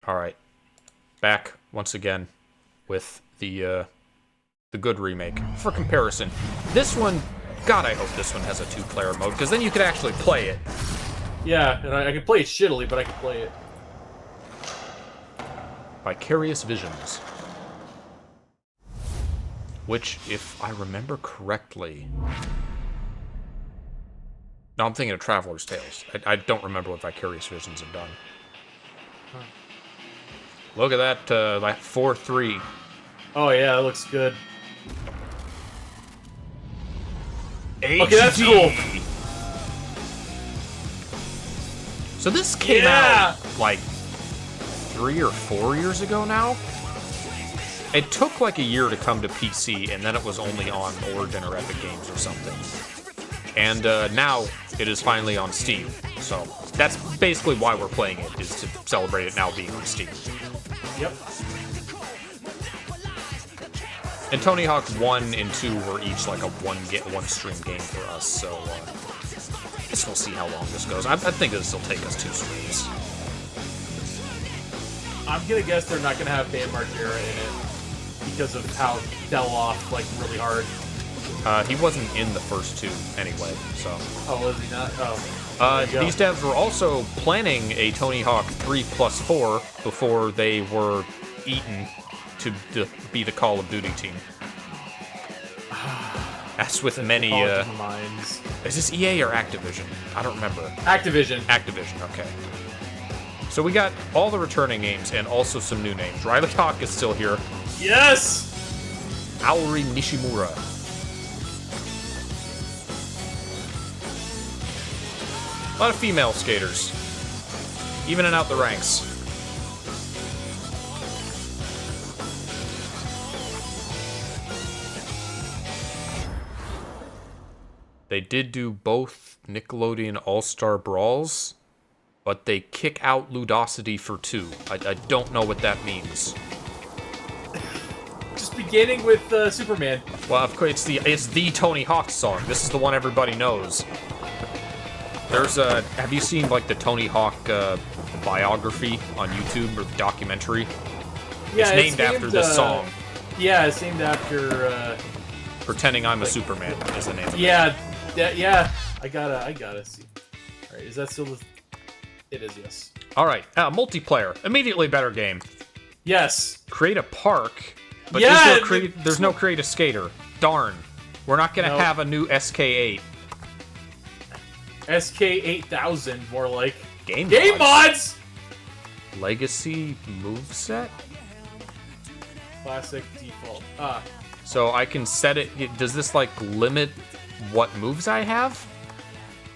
All right, back once again with the good remake. For comparison, this one, God, I hope this one has a 2-player mode, because then you could actually play it. Yeah, and I can play it shittily, but I can play it. Vicarious Visions. Which, if I remember correctly... No, I'm thinking of Traveler's Tales. I don't remember what Vicarious Visions have done. Huh. Look at that, that 4-3. Oh yeah, that looks good. HD. Okay, that's cool. So this came out, like, 3 or 4 years ago now? It took like a year to come to PC, and then it was only on Origin or Epic Games or something. And now it is finally on Steam. So that's basically why we're playing it, is to celebrate it now being on Steam. Yep. And Tony Hawk 1 and 2 were each like a one-stream game for us, so I guess we'll see how long this goes. I think this will take us 2 streams. I'm gonna guess they're not gonna have Bam Margera in it because of how it fell off like really hard. He wasn't in the first 2 anyway, so. Oh, was he not? Oh. These devs were also planning a Tony Hawk 3+4 before they were eaten to be the Call of Duty team. As with many, minds. Is this EA or Activision? I don't remember. Activision. Activision, okay. So we got all the returning names and also some new names. Riley Hawk is still here. Yes! Aori Nishimura. A lot of female skaters. Evening out the ranks. They did do both Nickelodeon All-Star Brawls, but they kick out Ludosity for 2. I don't know what that means. Just beginning with Superman. Well, of course, it's the Tony Hawk song. This is the one everybody knows. There's have you seen like the Tony Hawk biography on YouTube or the documentary? Yeah, it's named after this song. Yeah, it's named after. Pretending I'm a Superman is the name of it. Yeah, yeah. I gotta see. All right, is that still the? It is, yes. All right, multiplayer, immediately better game. Yes. Create a park, but yeah, there's no create a skater. Darn, we're not gonna have a new SK8. SK8000, more like. Game mods! Legacy moveset? Classic default. So I can set it. Does this like limit what moves I have?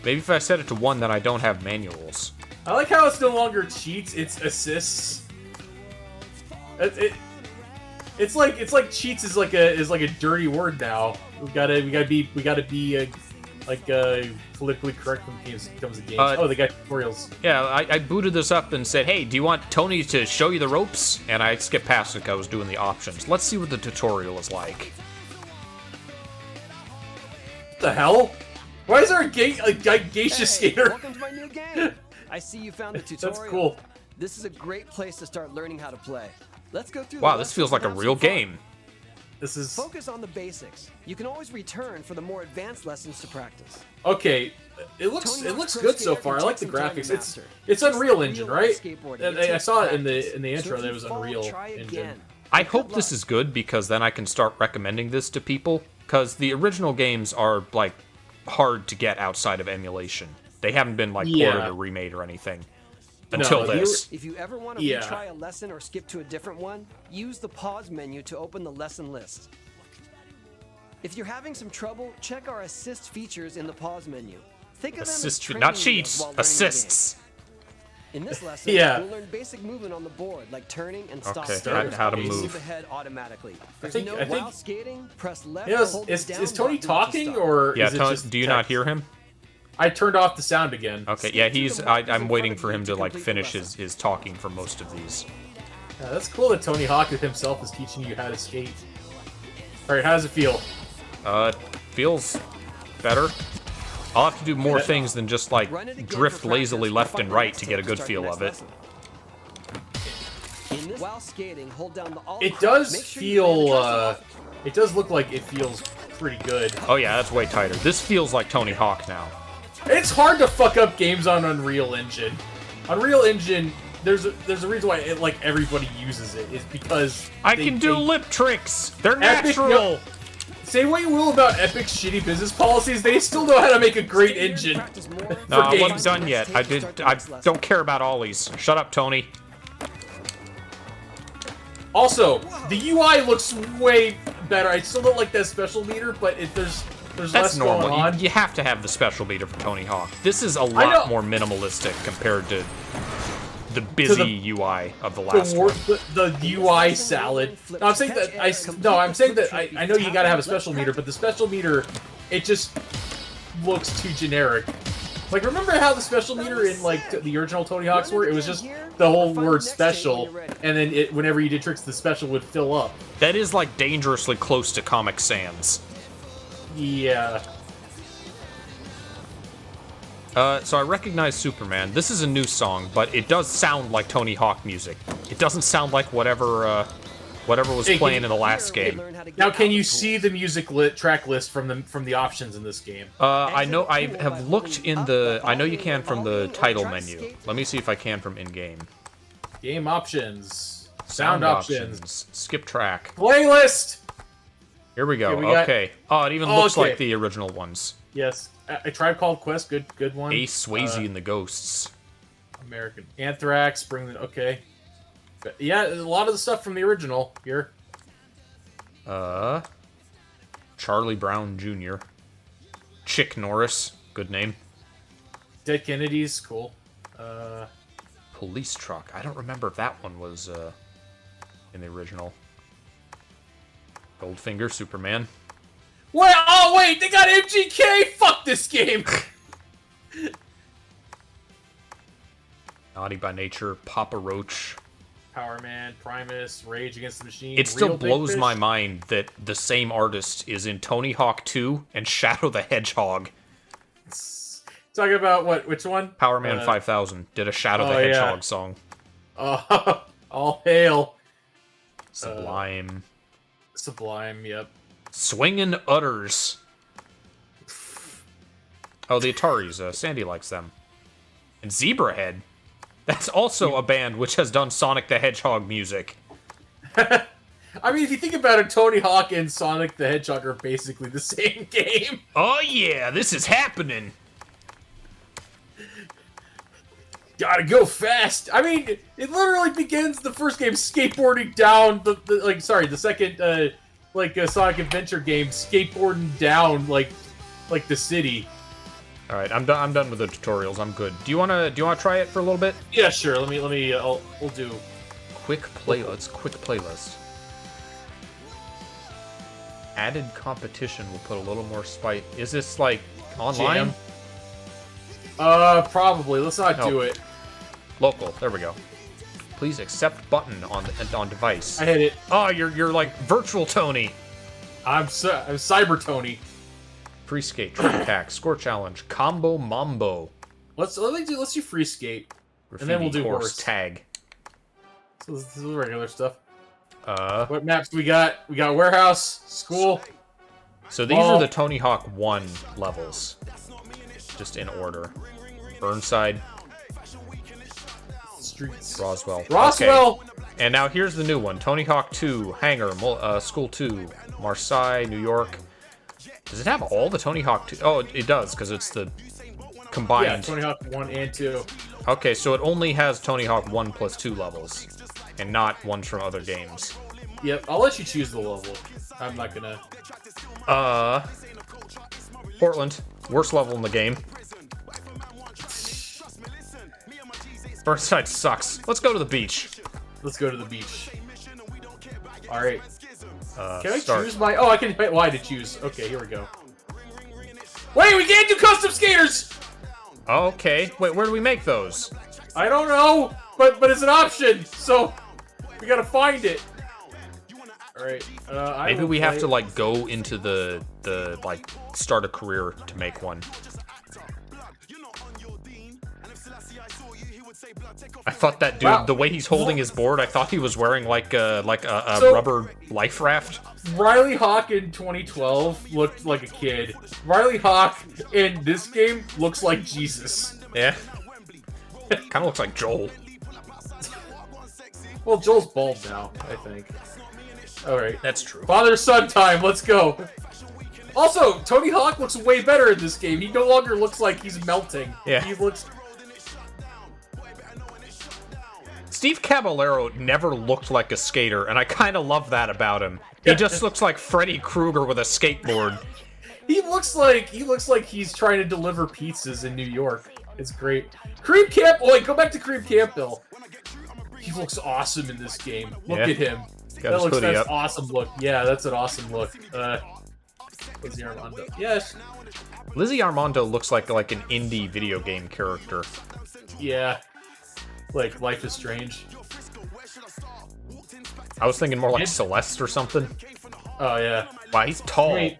Maybe if I set it to 1, then I don't have manuals. I like how it's no longer cheats; it's assists. It's like cheats is like a dirty word now. We gotta be politically correct when it comes to games. Oh, they got tutorials. Yeah, I booted this up and said, hey, do you want Tony to show you the ropes? And I skipped past it because I was doing the options. Let's see what the tutorial is like. What the hell? Why is there a geisha skater? Welcome to my new game. I see you found the tutorial. That's cool. This is a great place to start learning how to play. Let's go through. Wow, this feels like a real game. This is focus on the basics. You can always return for the more advanced lessons to practice. Okay, it looks good so far. I like the graphics. It's Unreal Engine, right? I saw it in the intro. That it was Unreal Engine. I hope this is good because then I can start recommending this to people. Because the original games are like hard to get outside of emulation. They haven't been like ported or remade or anything until this. If you ever want to retry a lesson or skip to a different one, use the pause menu to open the lesson list. If you're having some trouble, check our assist features in the pause menu. Think of them as training not cheats, while learning assists. In this lesson, Yeah. we'll learn basic movement on the board, like turning and stop. Okay, how to move. ahead automatically. I think while skating, press left. is Tony talking or Yeah, is it Tony, just do you text? not hear him? I turned off the sound again. Okay, yeah, I'm waiting for him to like finish his talking for most of these. Yeah, that's cool that Tony Hawk himself is teaching you how to skate. All right, how does it feel? It feels better. I'll have to do more things than just like drift lazily left and right to get a good feel of it. While skating, hold down the alt. It does Make sure you land the feel. cursor. It does look like it feels pretty good. Oh yeah, that's way tighter. This feels like Tony Hawk now. It's hard to fuck up games on Unreal Engine. Unreal Engine, there's a reason why like everybody uses it is because I can do lip tricks. They're Epic, natural. no, say what you will about Epic's shitty business policies, they still know how to make a great engine. No, I games. wasn't done yet. I don't care about ollies. Shut up, Tony. Also, the UI looks way better. I still don't like that special meter, but there's That's less normal. going on. You have to have the special meter for Tony Hawk. This is a lot more minimalistic compared to the busy UI of the last one. The UI salad. No, I'm saying that I know you gotta have a special meter, but the special meter, it just looks too generic. Like, remember how the special meter in like the original Tony Hawk's were? It was just the whole word special, and then whenever you did tricks, the special would fill up. That is like dangerously close to Comic Sans. Yeah. So I recognize Superman. This is a new song, but it does sound like Tony Hawk music. It doesn't sound like whatever was playing in the last game. Now, can you see the music track list from the options in this game? I know I have looked in the. I know you can from the title menu. Let me see if I can from in-game. Game options. Sound options. Skip track. Playlist! Here we go. Okay, we got- Okay. Oh, it even looks like the original ones. Yes. A Tribe Called Quest, good one. Ace, Swayze, and the Ghosts. American Anthrax, okay. But yeah, a lot of the stuff from the original here. Charlie Brown Jr. Chick Norris, good name. Dead Kennedys, cool. Police Truck. I don't remember if that one was in the original. Goldfinger, Superman. What? Oh wait, they got MGK. Fuck this game. Naughty by Nature, Papa Roach. Power Man, Primus, Rage Against the Machine. It still Real Big blows Fish. my mind that the same artist is in Tony Hawk 2 and Shadow the Hedgehog. Talking about what? Which one? Power Man 5000 did a Shadow the Hedgehog song. All hail. Sublime. Sublime, yep. Swingin' Utters. Oh, the Ataris. Sandy likes them. And Zebrahead. That's also a band which has done Sonic the Hedgehog music. I mean, if you think about it, Tony Hawk and Sonic the Hedgehog are basically the same game. Oh yeah, this is happening. Gotta go fast. I mean, it literally begins the first game skateboarding down the second Sonic Adventure game skateboarding down like the city. All right, I'm done with the tutorials. I'm good. Do you wanna try it for a little bit? Yeah, sure. We'll do Quick playlist. Added competition will put a little more spice. Is this like online? Jam. Probably. Let's not do it. Local. There we go. Please accept button on device. I hit it. Oh, you're like virtual Tony. I'm Cyber Tony. Free skate, trick attack, score challenge, combo mambo. Let's do free skate, Graffiti, and then we'll do horse tag. So this is regular stuff. What maps do we got? We got warehouse, school. So these are the Tony Hawk 1 levels, just in order. Burnside, Streets, Roswell. Okay. And now here's the new one: Tony Hawk 2, Hangar, School 2, Marseille, New York. Does it have all the Tony Hawk 2? Oh, it does, because it's the combined. Yeah, Tony Hawk 1 and 2. Okay, so it only has Tony Hawk 1+2 levels, and not ones from other games. Yep, I'll let you choose the level. I'm not gonna... Portland. Worst level in the game. Burnside sucks. Let's go to the beach. Let's go to the beach. Alright. Can I start. choose my... Oh, I can... Why to choose? Okay, here we go. Wait, we can't do custom skaters! Okay. Wait, where do we make those? I don't know, but it's an option, so we gotta find it. Alright, Maybe we have to, like, go into the like, start a career to make one. I thought that dude, Wow. the way he's holding his board, I thought he was wearing like a So- rubber life raft. Riley Hawk in 2012 looked like a kid. Riley Hawk in this game looks like Jesus. Yeah. Kind of looks like Joel. Well, Joel's bald now, I think. Alright. That's true. Father-son time, let's go. Also, Tony Hawk looks way better in this game. He no longer looks like he's melting. Yeah. He looks... Steve Caballero never looked like a skater, and I kind of love that about him. He just looks like Freddy Krueger with a skateboard. He looks like he's trying to deliver pizzas in New York. It's great. Creep Camp. Oh, wait, go back to Creep Camp, Bill. He looks awesome in this game. Look Yeah. at him. Got his hoodie That's up. awesome look. Yeah, that's an awesome look. Lizzie Armando. Yes. Lizzie Armando looks like an indie video game character. Yeah. Like Life is Strange. I was thinking more like And- Celeste or something. Oh yeah. Wow, he's tall. Great.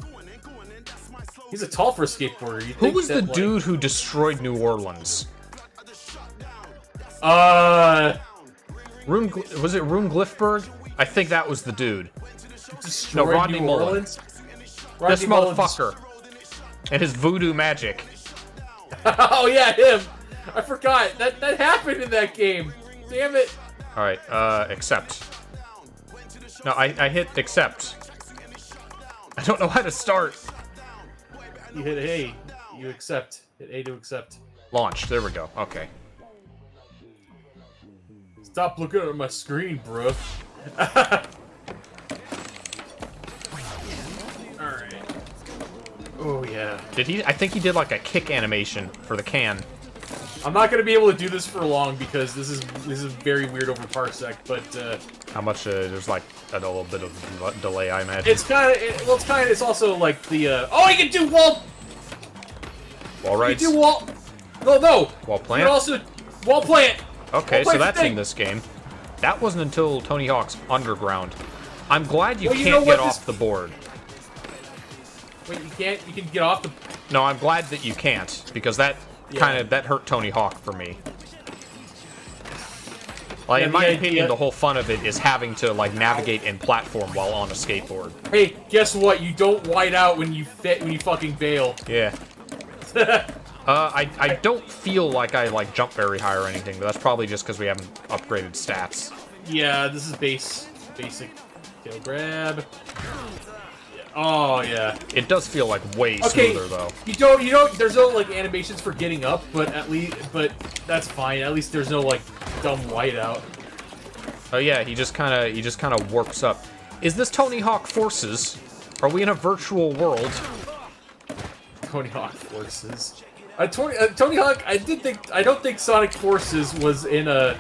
He's a tall for a skateboarder. You'd Who think was the that, like- dude who destroyed New Orleans? Was it Rune Glifberg? I think that was the dude. destroyed No, Rodney New Mullen. Orleans? This Rodney Mullen motherfucker. And his voodoo magic. Oh yeah, him. I forgot that happened in that game. Damn it. Alright, accept. No, I hit accept. I don't know how to start. You hit A. You accept. Hit A to accept. Launch, there we go, okay. Stop looking at my screen, bro. Alright. Oh yeah. Did he? I think he did like a kick animation for the can. I'm not gonna be able to do this for long because this is very weird over parsec, but How much, there's like a little bit of delay, I imagine. it's it's also like the oh, you can do wall Wall you rides? can do wall no Wall you plant? can also wall plant. Okay, Wall so plant's that's thing. in this game. That wasn't until Tony Hawk's Underground. I'm glad you Well, you can't know get what off this- the board. Wait, you can get off the No, I'm glad that you can't, because that that hurt Tony Hawk for me. Like, Yeah, in my the opinion, idea- the whole fun of it is having to like navigate and platform while on a skateboard. Hey, guess what? You don't white out when you fucking bail. Yeah. I don't feel like I like jump very high or anything, but that's probably just because we haven't upgraded stats. Yeah, this is basic kill grab. Yeah. Oh yeah. It does feel like way Okay, smoother though. you don't. There's no like animations for getting up, but that's fine. At least there's no like dumb whiteout. Oh yeah, he just kind of warps up. Is this Tony Hawk Forces? Are we in a virtual world? Tony Hawk Forces. Tony Hawk. I don't think Sonic Forces was in a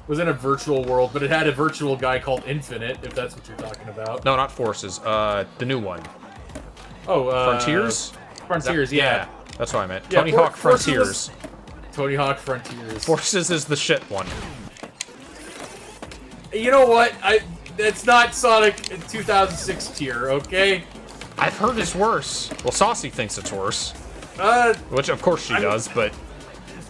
virtual world, but it had a virtual guy called Infinite. If that's what you're talking about. No, not Forces. The new one. Oh, Frontiers? Frontiers. Yeah. That's what I meant. Yeah, Tony Hawk Forces Frontiers. was- Tony Hawk Frontiers. Forces is the shit one. You know what? That's not Sonic in 2006 tier, okay? I've heard it's worse. Well, Saucy thinks it's worse. Which, of course, she does, but...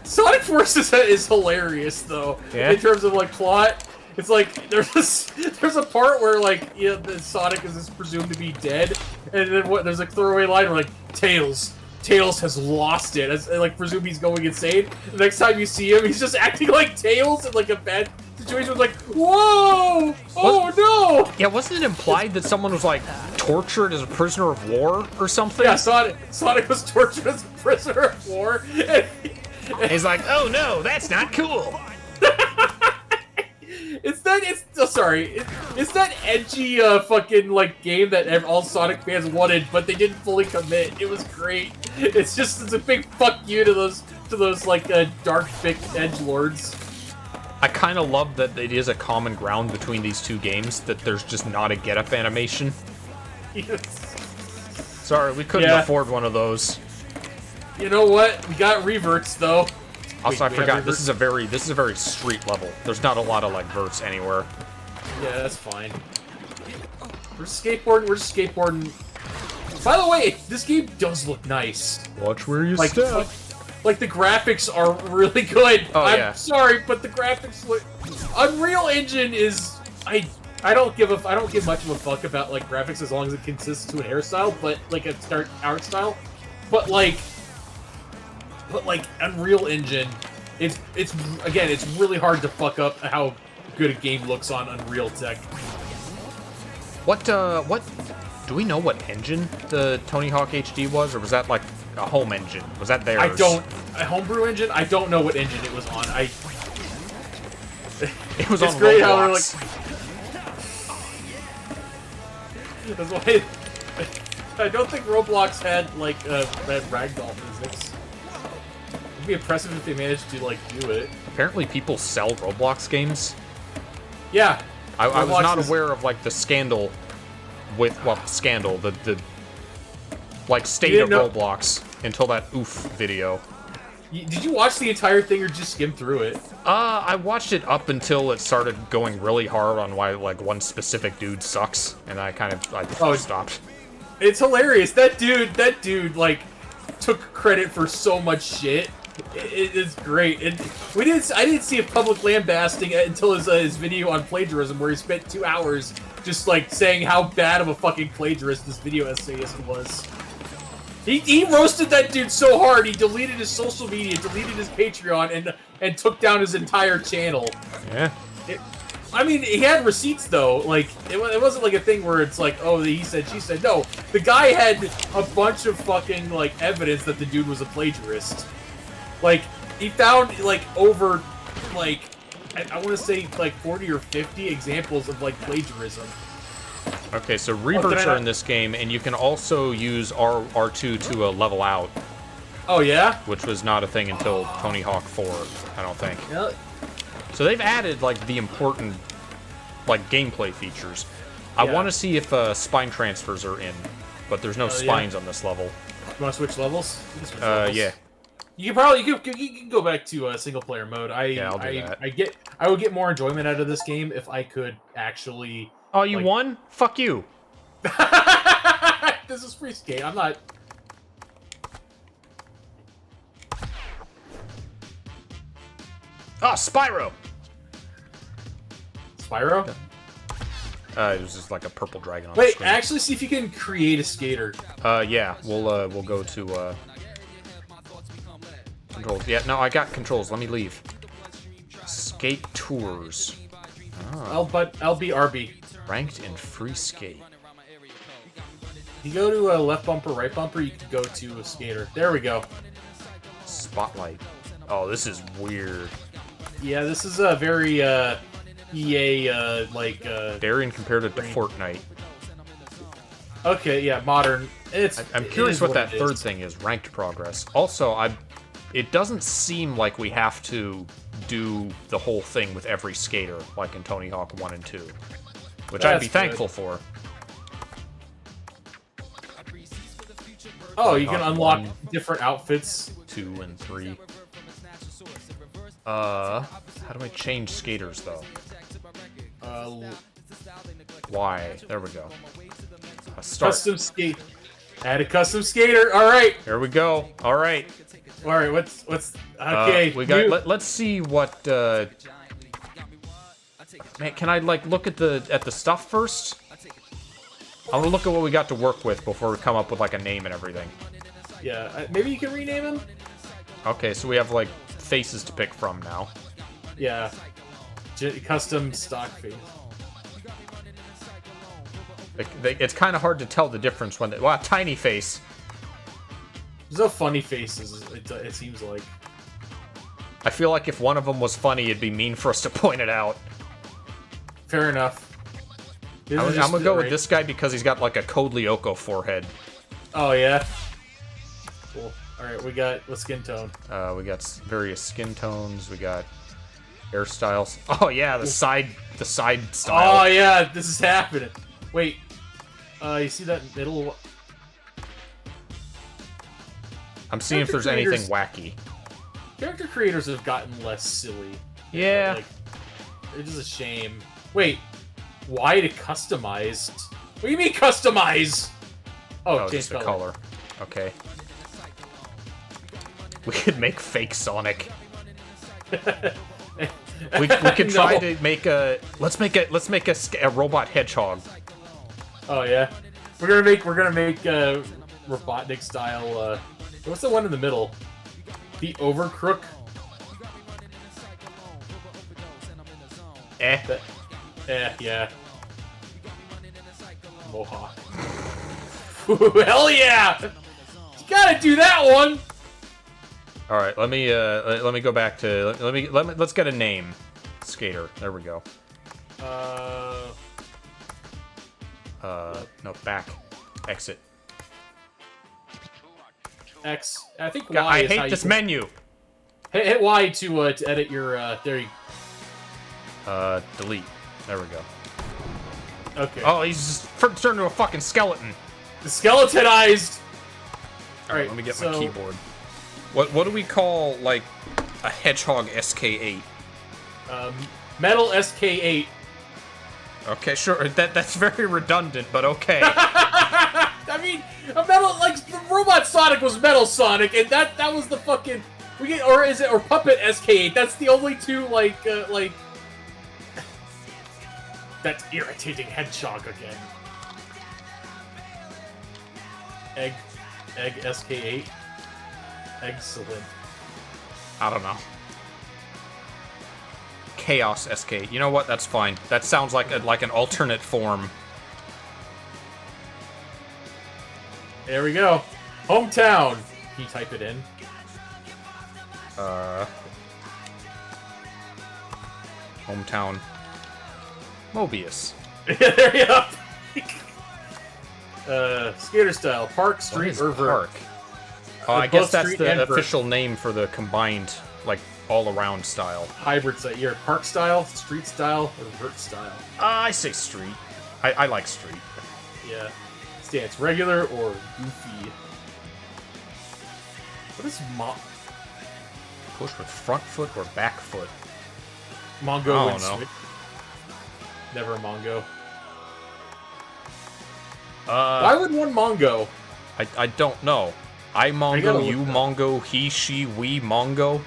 Sonic Forces is hilarious, though. Yeah? In terms of, like, plot. It's like, there's a part where, like, the Sonic is presumed to be dead, and then there's a throwaway line where, like, Tails has lost it. As, like, presume he's going insane. The next time you see him, he's just acting like Tails in, like, a bad situation. It's like, whoa! Oh, no! Yeah, wasn't it implied that someone was, like, tortured as a prisoner of war or something? Yeah, Sonic was tortured as a prisoner of war. And he's like, oh no, that's not cool. It's that edgy fucking like game that all Sonic fans wanted, but they didn't fully commit. It was great. It's a big fuck you to those like dark big edgelords. I kind of love that it is a common ground between these two games, that there's just not a get-up animation. Sorry, we couldn't afford one of those. You know what? We got reverts though. Also, Wait, I we forgot have this is a very street level. There's not a lot of like verts anywhere. Yeah, that's fine. We're skateboarding. By the way, this game does look nice. Watch where you Like, step. Like, the graphics are really good. Oh, I'm yeah. sorry, but the graphics look... Unreal Engine is... I don't give much of a fuck about, like, graphics as long as it consists to an hairstyle, but, like, a art style. But, like, Unreal Engine, it's really hard to fuck up how good a game looks on Unreal tech. What, do we know what engine the Tony Hawk HD was, or was that, like, a home engine? Was that theirs? A homebrew engine? I don't know what engine it was on. It was it's on great Roblox. how they're like... That's why... I don't think Roblox had, like, red ragdoll physics. It'd be impressive if they managed to, like, do it. Apparently people sell Roblox games. Yeah. I was not aware of, like, the scandal with, well, scandal, the like, state of Roblox until that oof video. Did you watch the entire thing or just skim through it? I watched it up until it started going really hard on why, like, one specific dude sucks, and I kind of, stopped. It's hilarious. That dude, like, took credit for so much shit. It is great. I didn't see a public lambasting until his video on plagiarism, where he spent 2 hours just, like, saying how bad of a fucking plagiarist this video essayist was. He roasted that dude so hard, he deleted his social media, deleted his Patreon, and took down his entire channel. Yeah. I mean, he had receipts, though. Like, it wasn't like a thing where it's like, oh, he said, she said. No, the guy had a bunch of fucking, like, evidence that the dude was a plagiarist. Like, he found, like, over, like, I want to say, like, 40 or 50 examples of, like, plagiarism. Okay, so reverts are in this game, and you can also use R2 to level out. Oh, yeah? Which was not a thing until Tony Hawk 4, I don't think. Yeah. So they've added, like, the important, like, gameplay features. I want to see if spine transfers are in, but there's no spines on this level. You want to switch levels? You can switch levels. Yeah. You can go back to single player mode. I'll do that. I would get more enjoyment out of this game if I could actually. Oh, you won? Fuck you. This is free skate. I'm not. Oh, Spyro. Spyro? It was just like a purple dragon on the screen. Wait, actually see if you can create a skater. Yeah, we'll go to controls. Yeah, no, I got controls. Let me leave. Skate tours. Oh. LBRB. Ranked in free skate. You go to a left bumper, right bumper, you can go to a skater. There we go. Spotlight. Oh, this is weird. Yeah, this is a very EA Variant compared to Fortnite. Okay, yeah, modern. I'm curious what that third thing is. Ranked progress. Also, it doesn't seem like we have to do the whole thing with every skater, like in Tony Hawk 1 and 2. Which I'd be thankful for. Oh, you can unlock different outfits. 2 and 3. How do I change skaters, though? Why? There we go. Start. Custom skate. Add a custom skater. All right. There we go. All right. All right. What's okay? We got. Let's see what. Man, can I like look at the stuff first? I want to look at what we got to work with before we come up with like a name and everything. Yeah, maybe you can rename him. Okay, so we have like faces to pick from now. Yeah, custom stock face. It's kind of hard to tell the difference when wow, tiny face. There's no funny faces. It seems like. I feel like if one of them was funny, it'd be mean for us to point it out. Fair enough. I'm gonna go with this guy because he's got like a Code Lyoko forehead. Oh yeah. Cool. All right, we got what skin tone? We got various skin tones. We got hairstyles. Oh yeah, the side style. Oh yeah, this is happening. Wait, you see that middle? I'm seeing if there's anything wacky. Character creators have gotten less silly. Yeah. Like, it is a shame. Wait, why to customize? What do you mean customize? Oh, change just the color. Okay. We could make fake Sonic. we could try to make a let's make a robot hedgehog. Oh yeah, we're gonna make Robotnik style. What's the one in the middle? The Overcrook. Yeah. Mohawk. Ooh, hell yeah! You gotta do that one. All right, let me go back to let's get a name. Skater. There we go. No, back. Exit. X. I think Y. God, I is how hate you this can- menu. Hit Y to edit your. There you. Delete. There we go. Okay. Oh, he's just turned into a fucking skeleton. Skeletonized. All right, let me get my keyboard. What do we call like a hedgehog SK8? Metal SK8. Okay, sure. That's very redundant, but okay. I mean, a metal like the Robot Sonic was Metal Sonic, and that was the fucking or Puppet SK8. That's the only two like that's irritating hedgehog again. Egg SK8. Excellent. I don't know. Chaos SK. You know what? That's fine. That sounds like an alternate form. There we go. Hometown. Can you type it in? Hometown. Mobius. There you go. Skater style. Park, street, or vert. Park? Oh, I guess Both that's street the and vert. official name for the combined, like, all-around style. Hybrid style. You're park style, street style, or vert style. I say street. I like street. Yeah. Stance regular or goofy. What is Push with front foot or back foot? Mongo I and don't know. switch? Never a Mongo. Why would one Mongo? I don't know. I gotta Mongo, look you it up. Mongo, he, she, we Mongo.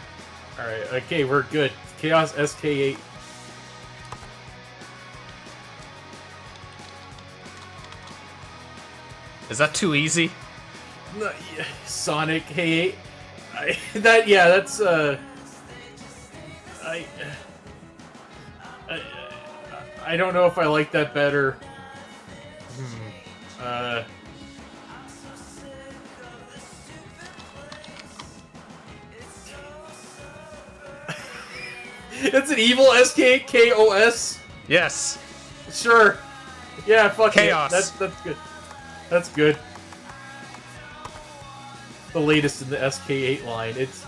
Alright, okay, we're good. Chaos SK8. Is that too easy? No, yeah, Sonic, hey, that's, I don't know if I like that better. It's an evil SKKOS? Yes. Sure. Yeah, fuck Chaos. it. That's good. That's good. The latest in the SK8 line. It's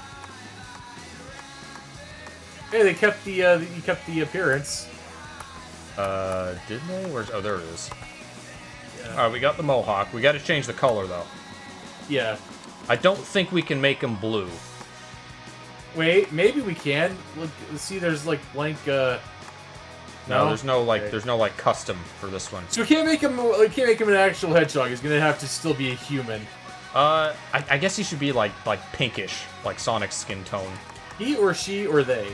hey, they kept the you kept the appearance. Didn't they? Where's there it is. Yeah. Alright, we got the Mohawk. We gotta change the color though. Yeah. I don't think we can make him blue. Wait, maybe we can. Look, see, there's like blank. No, there's no like Okay. there's no like custom for this one. So we can't make him. We can't make him an actual hedgehog. He's gonna have to still be a human. I guess he should be like pinkish, like Sonic's skin tone. He or she or they.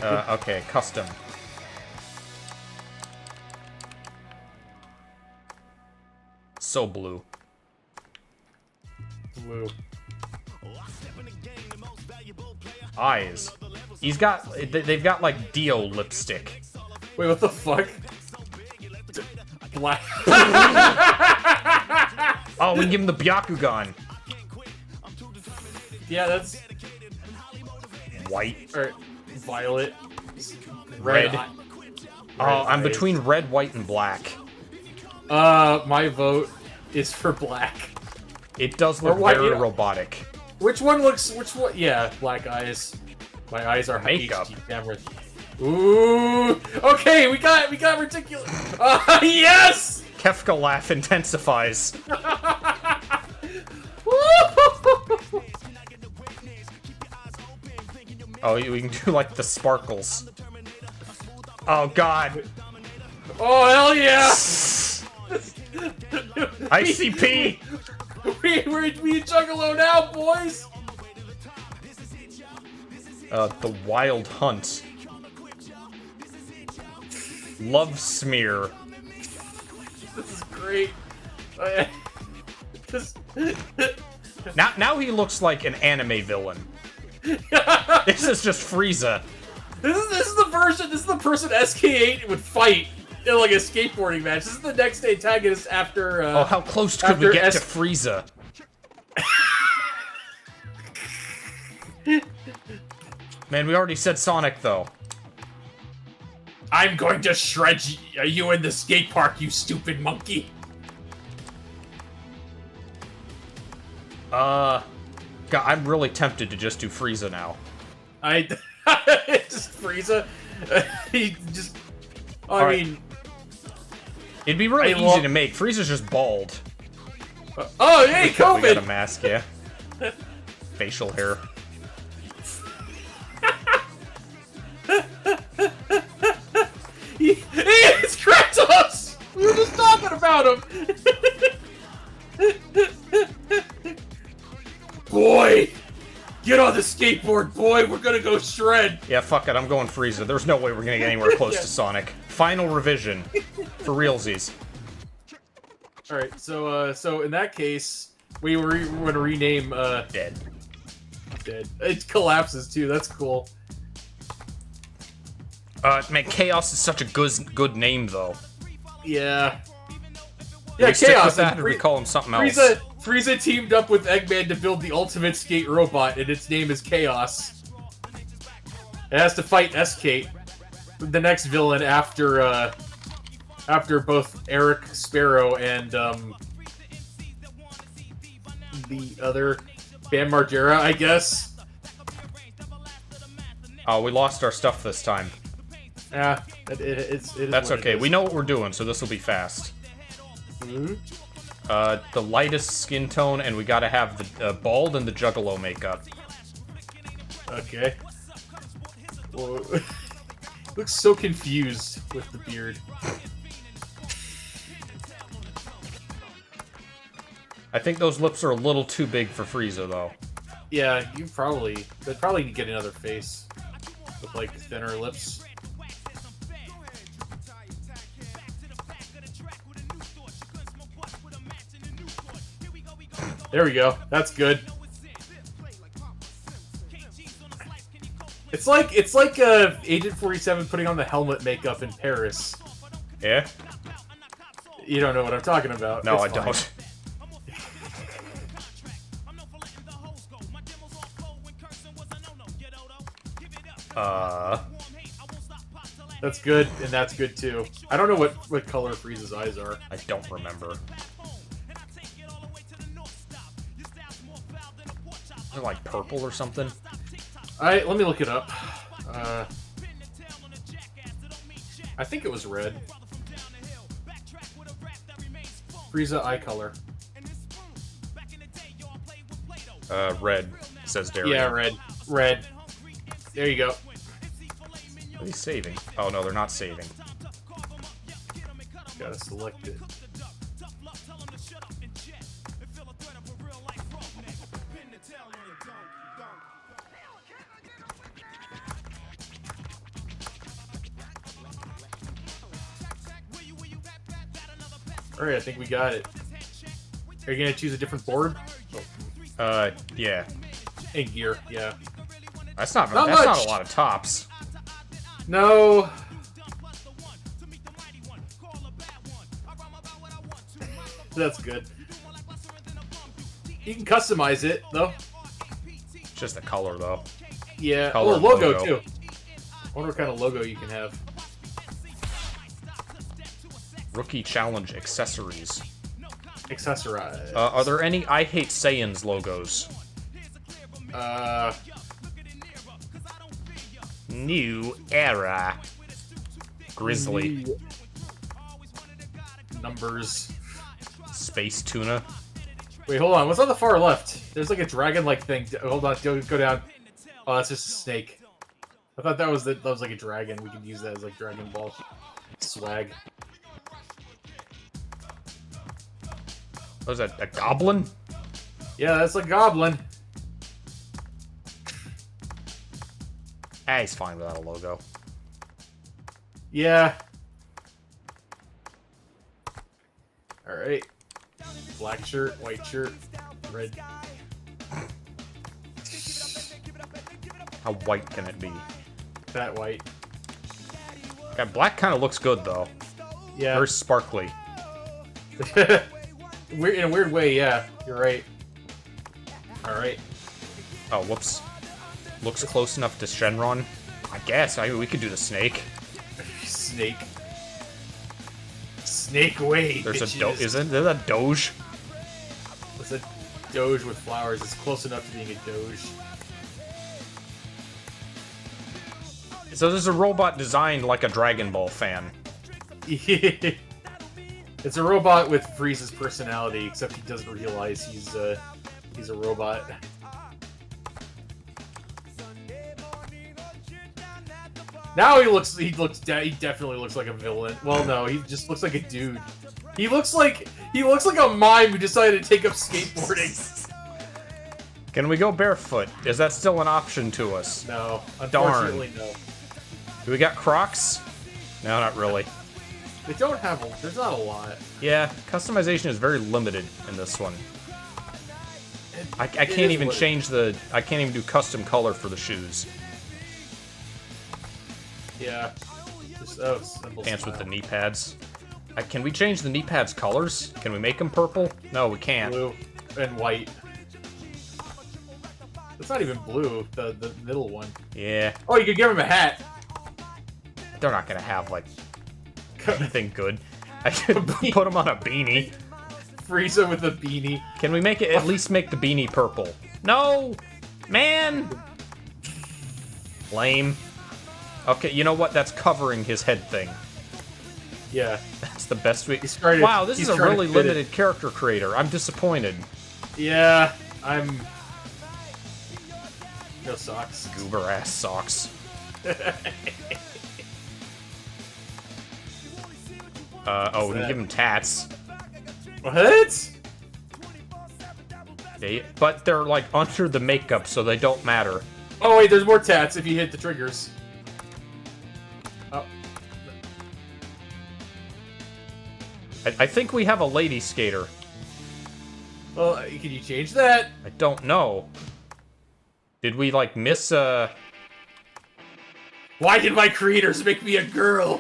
Okay, custom. So blue. Blue. Eyes. They've got like Dio lipstick. Wait, what the fuck? Black. Oh, we can give him the Byakugan. Yeah, that's White. or violet. Red. eye- Oh, I'm eyes. between red, white, and black. My vote is for black. It does Or look white, very yeah. robotic. Which one looks? Which one? Yeah, black eyes. My eyes are Makeup. HD cameras. Ooh. Okay, we got ridiculous. Yes. Kefka laugh intensifies. Oh, we can do like the sparkles. Oh god. Oh hell yeah! ICP! we Juggalo now, boys. The Wild Hunt. Love Smear. This is great. This... Now he looks like an anime villain. This is just Frieza. This is the version. This is the person SK8 would fight in like a skateboarding match. This is the next antagonist after. Oh, how close could we get to Frieza? Man, we already said Sonic though. I'm going to shred you in the skate park, you stupid monkey. God, I'm really tempted to just do Frieza now. Just Frieza. He just. I mean, it'd be really easy to make. Frieza's just bald. Oh, hey, COVID! We got a mask, yeah. Facial hair. It's Kratos! We were just talking about him! Boy! Get on the skateboard, boy! We're gonna go shred! Yeah, fuck it, I'm going Frieza. There's no way we're gonna get anywhere close to Sonic. Final revision. For realsies. Alright, so in that case, we were gonna rename, Dead. Dead. It collapses too, that's cool. Man, Chaos is such a good name, though. Yeah. Yeah, Chaos. stick with that, or we call him something else. Frieza teamed up with Eggman to build the ultimate skate robot, and its name is Chaos. It has to fight S-Kate, the next villain after both Eric Sparrow and the other Bam Margera, I guess. Oh, we lost our stuff this time. Yeah, it is. That's okay. We know what we're doing, so this will be fast. Mm-hmm. The lightest skin tone, and we gotta have the bald and the Juggalo makeup. Okay. Whoa. Looks so confused with the beard. I think those lips are a little too big for Frieza, though. Yeah, they'd probably get another face with like thinner lips. There we go. That's good. It's like Agent 47 putting on the helmet makeup in Paris. Yeah? You don't know what I'm talking about. No, it's I fine. don't. That's good, and that's good too. I don't know what color Frieza's eyes are. I don't remember. They're like purple or something. Alright, let me look it up. I think it was red. Frieza eye color. Red, says Darian. Yeah, red. Red. There you go. Are they saving? Oh no, they're not saving. Gotta select it. Alright, I think we got it. Are you gonna choose a different board? Yeah. And gear, yeah. That's not Not that's much. not a lot of tops. No. That's good. You can customize it, though. Just the color, though. Yeah. Color Oh, logo, logo. too. I wonder what kind of logo you can have. Rookie Challenge accessories. Accessorize. Are there any I Hate Saiyans logos? New era. Grizzly. Numbers. Space Tuna. Wait, hold on. What's on the far left? There's like a dragon-like thing. Hold on. Go down. Oh, that's just a snake. I thought that was like a dragon. We could use that as like Dragon Ball swag. Was that a goblin? Yeah, that's a goblin. Ah, he's fine without a logo. Yeah. Alright. Black shirt, white shirt, red. How white can it be? That white. Yeah, black kind of looks good, though. Yeah. Very sparkly. In a weird way, yeah. You're right. Alright. Oh, whoops. Looks close enough to Shenron. I guess. I mean, we could do the snake. Snake. Snake away, There's bitches. a Doge. Isn't there a Doge? It's a Doge with flowers. It's close enough to being a Doge. So there's a robot designed like a Dragon Ball fan. It's a robot with Frieza's personality, except he doesn't realize he's a robot. Now he definitely looks like a villain. Well, no, he just looks like a dude. He looks like a mime who decided to take up skateboarding. Can we go barefoot? Is that still an option to us? No, unfortunately, no. Do we got Crocs? No, not really. They don't have. There's not a lot. Yeah, customization is very limited in this one. I can't even change the. I can't even do custom color for the shoes. Yeah. Just, simple Pants with style. the knee pads. Can we change the knee pads colors? Can we make them purple? No, we can't. Blue and white. It's not even blue. The middle one. Yeah, Oh, you could give him a hat. they're not gonna have like anything good. I could put them on a beanie. Frieza with a beanie. Can we make it at least make the beanie purple? No, man. Lame. Okay, you know what? That's covering his head thing. Yeah. That's the best we. trying to- Wow, this he's is a trying to really fit it. limited character creator. I'm disappointed. Yeah. I'm. No socks. Goober ass socks. Oh, we can give him tats. What? But they're like under the makeup, so they don't matter. Oh wait, there's more tats if you hit the triggers. Oh. I think we have a lady skater. Well, can you change that? I don't know. Did we like miss Why did my creators make me a girl?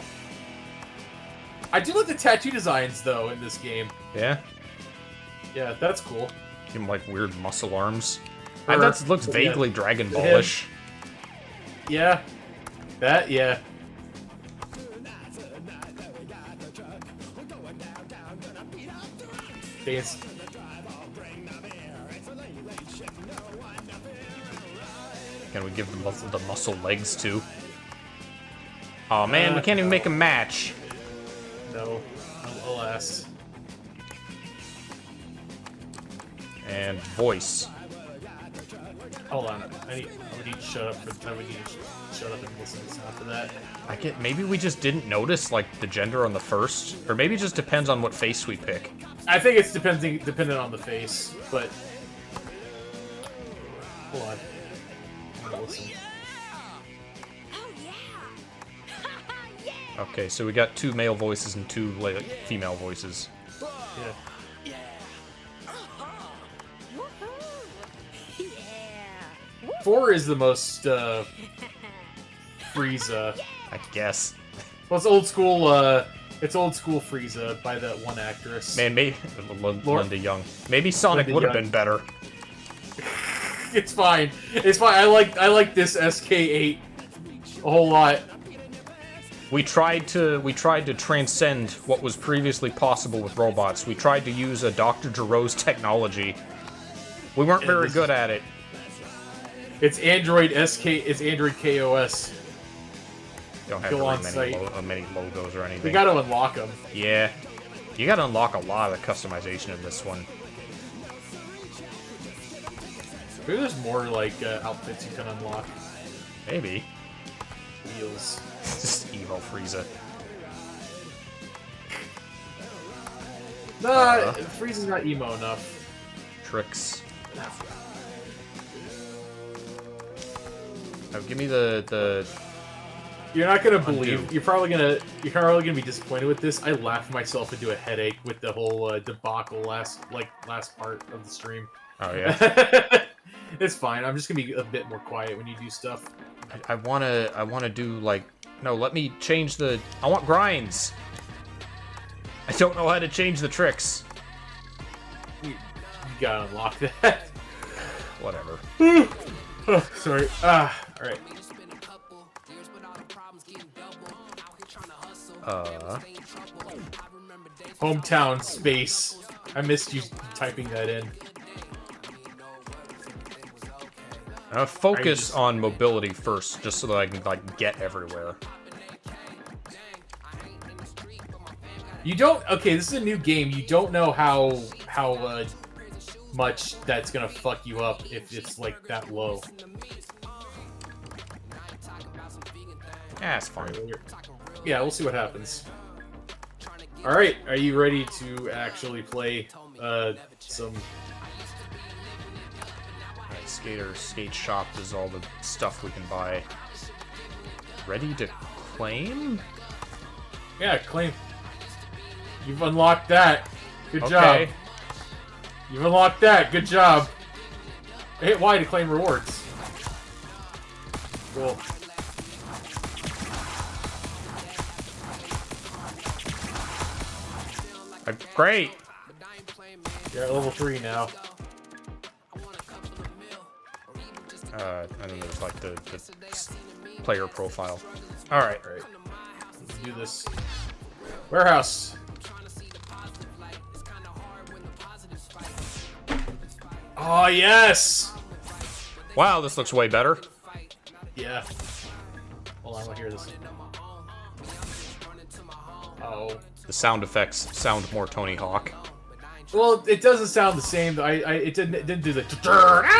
I do like the tattoo designs though in this game. Yeah? Yeah, that's cool. Give him like weird muscle arms. Or- That looks vaguely Dragon Ballish. Yeah. That, yeah. Dance. Can we give the muscle legs too? Oh man, we can't even make a match. No. Alas. And voice. Hold on. I need to shut up for the time. We need to shut up and listen to after that. Maybe we just didn't notice like the gender on the first, or maybe it just depends on what face we pick. I think it's dependent on the face, but hold on. I'm gonna listen. Okay, so we got 2 male voices and 2 female voices. Yeah. 4 is the most Frieza. I guess. Well, it's old school. It's old school Frieza by that one actress. Man, maybe Linda Young. Maybe Sonic Linda would have Young. been better. It's fine. It's fine. I like this SK8 a whole lot. We tried to transcend what was previously possible with robots. We tried to use a Dr. Giro's technology. We weren't very good at it. It's Android SK. It's Android KOS. Don't have Go on very site. many logos or anything. We got to unlock them. Yeah. You gotta unlock a lot of the customization in this one. Maybe there's more like outfits you can unlock. Maybe. Wheels. Just evil Frieza. Nah, Frieza's not emo enough. Tricks. Give me the. You're not gonna believe. You're probably gonna be disappointed with this. I laughed myself into a headache with the whole debacle last part of the stream. Oh yeah. It's fine. I'm just gonna be a bit more quiet when you do stuff. I wanna do like. No, let me change the. I want grinds. I don't know how to change the tricks. You gotta unlock that. Whatever. Oh, sorry. All right. Hometown space. I missed you typing that in. Focus on mobility first, just so that I can like get everywhere. You don't. Okay, this is a new game. You don't know how much that's gonna fuck you up if it's like that low. Yeah, it's fine. Yeah, we'll see what happens. All right, are you ready to actually play some? Skater Skate Shop is all the stuff we can buy. Ready to claim? Yeah, claim. You've unlocked that. Good Okay. job. You've unlocked that. Good job. Hit Y to claim rewards. Cool. Great. You're at level 3 now. And then there's like the player profile. All right. All right. Let's do this. Warehouse. Oh, yes! Wow, this looks way better. Yeah. Hold on, I want to hear this. Oh. The sound effects sound more Tony Hawk. Well, it doesn't sound the same. It didn't do the.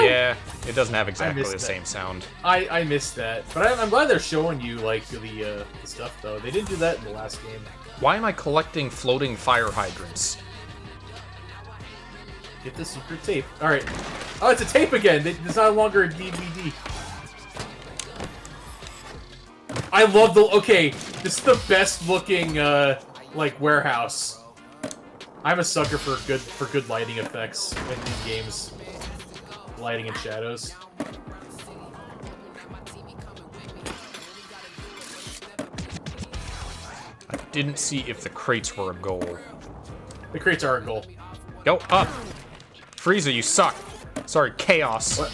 Yeah, it doesn't have exactly the that. same sound. I missed that, but I'm glad they're showing you like the stuff though. They didn't do that in the last game. Why am I collecting floating fire hydrants? Get the secret tape. All right. Oh, it's a tape again. It's no longer a DVD. I love the. Okay, this is the best looking like warehouse. I'm a sucker for good lighting effects in these games. Lighting and shadows. I didn't see if the crates were a goal. The crates are a goal. Go up! Frieza, you suck! Sorry, Chaos. What?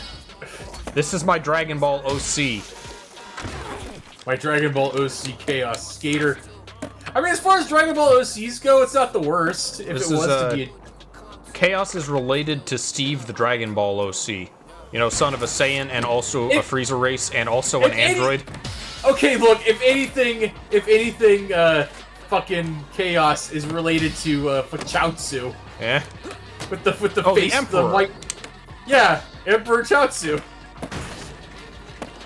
This is my Dragon Ball OC. My Dragon Ball OC Chaos Skater. I mean, as far as Dragon Ball OCs go, it's not the worst. If This it was is, to be Chaos is related to Steve the Dragon Ball OC. You know, son of a Saiyan and also a Frieza race and also an android. Okay, look, if anything, fucking Chaos is related to Chaozu. Yeah? With the face, the Emperor. white. Yeah, Emperor Chaozu.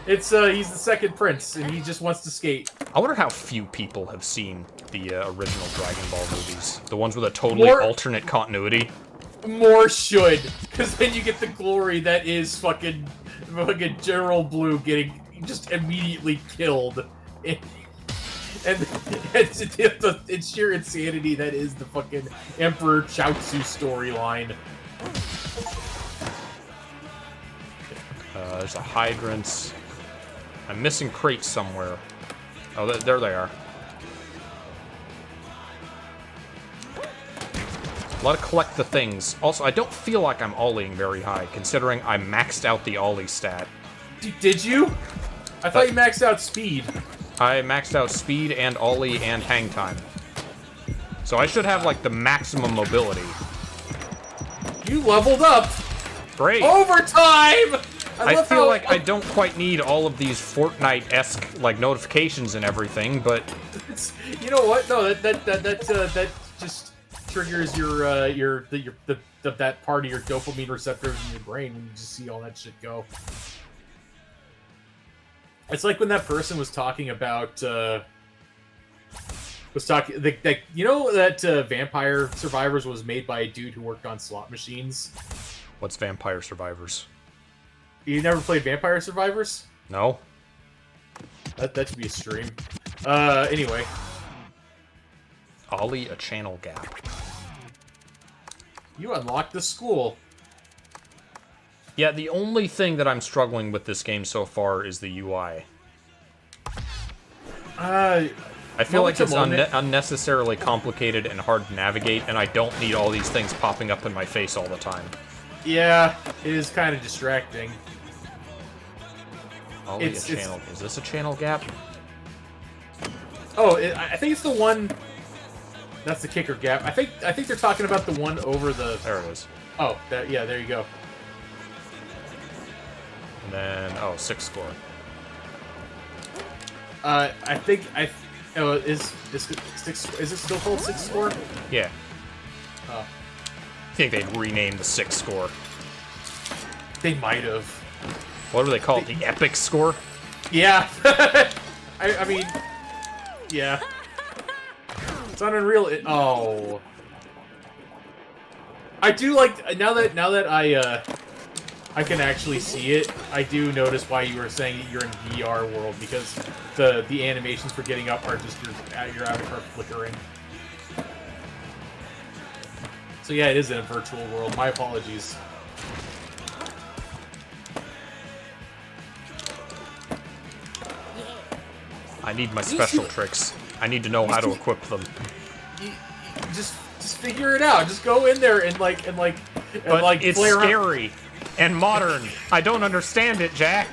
It's he's the second prince, and he just wants to skate. I wonder how few people have seen the original Dragon Ball movies. The ones with a totally alternate continuity. More should, because then you get the glory that is fucking General Blue getting just immediately killed. And it's sheer insanity that is the fucking Emperor Chaozu storyline. There's a hydrant. I'm missing crates somewhere. Oh, there they are. A lot of collect the things. Also, I don't feel like I'm ollieing very high, considering I maxed out the ollie stat. Did you? I thought you maxed out speed. I maxed out speed and ollie and hang time. So I should have, like, the maximum mobility. You leveled up! Great! Overtime! I feel like I don't quite need all of these Fortnite-esque, like, notifications and everything, but... You know what? No, that just triggers that part of your dopamine receptors in your brain when you just see all that shit go. It's like when that person was talking about, you know that Vampire Survivors was made by a dude who worked on slot machines? What's Vampire Survivors? You never played Vampire Survivors? No? That should be a stream. Anyway. Ollie a channel gap. You unlocked the school. Yeah, the only thing that I'm struggling with this game so far is the UI. I feel like it's unnecessarily complicated and hard to navigate, and I don't need all these things popping up in my face all the time. Yeah, it is kind of distracting. Ollie a channel. Is this a channel gap? Oh, I think it's the one. That's the kicker gap. I think they're talking about the one over the. There it is. Oh, yeah, there you go. And then, oh, 6 score. I think oh, is it still called 6 score? Yeah. Oh. I think they'd rename the 6 score. They might have. What do they call it? The epic score? Yeah. I mean, yeah. It's on Unreal. Oh. I do like now that I can actually see it. I do notice why you were saying you're in VR world, because the animations for getting up are just your avatar flickering. So yeah, it is in a virtual world. My apologies. I need my special tricks. I need to know how to equip them. You just figure it out. Just go in there and like But it's scary and modern. I don't understand it, Jack.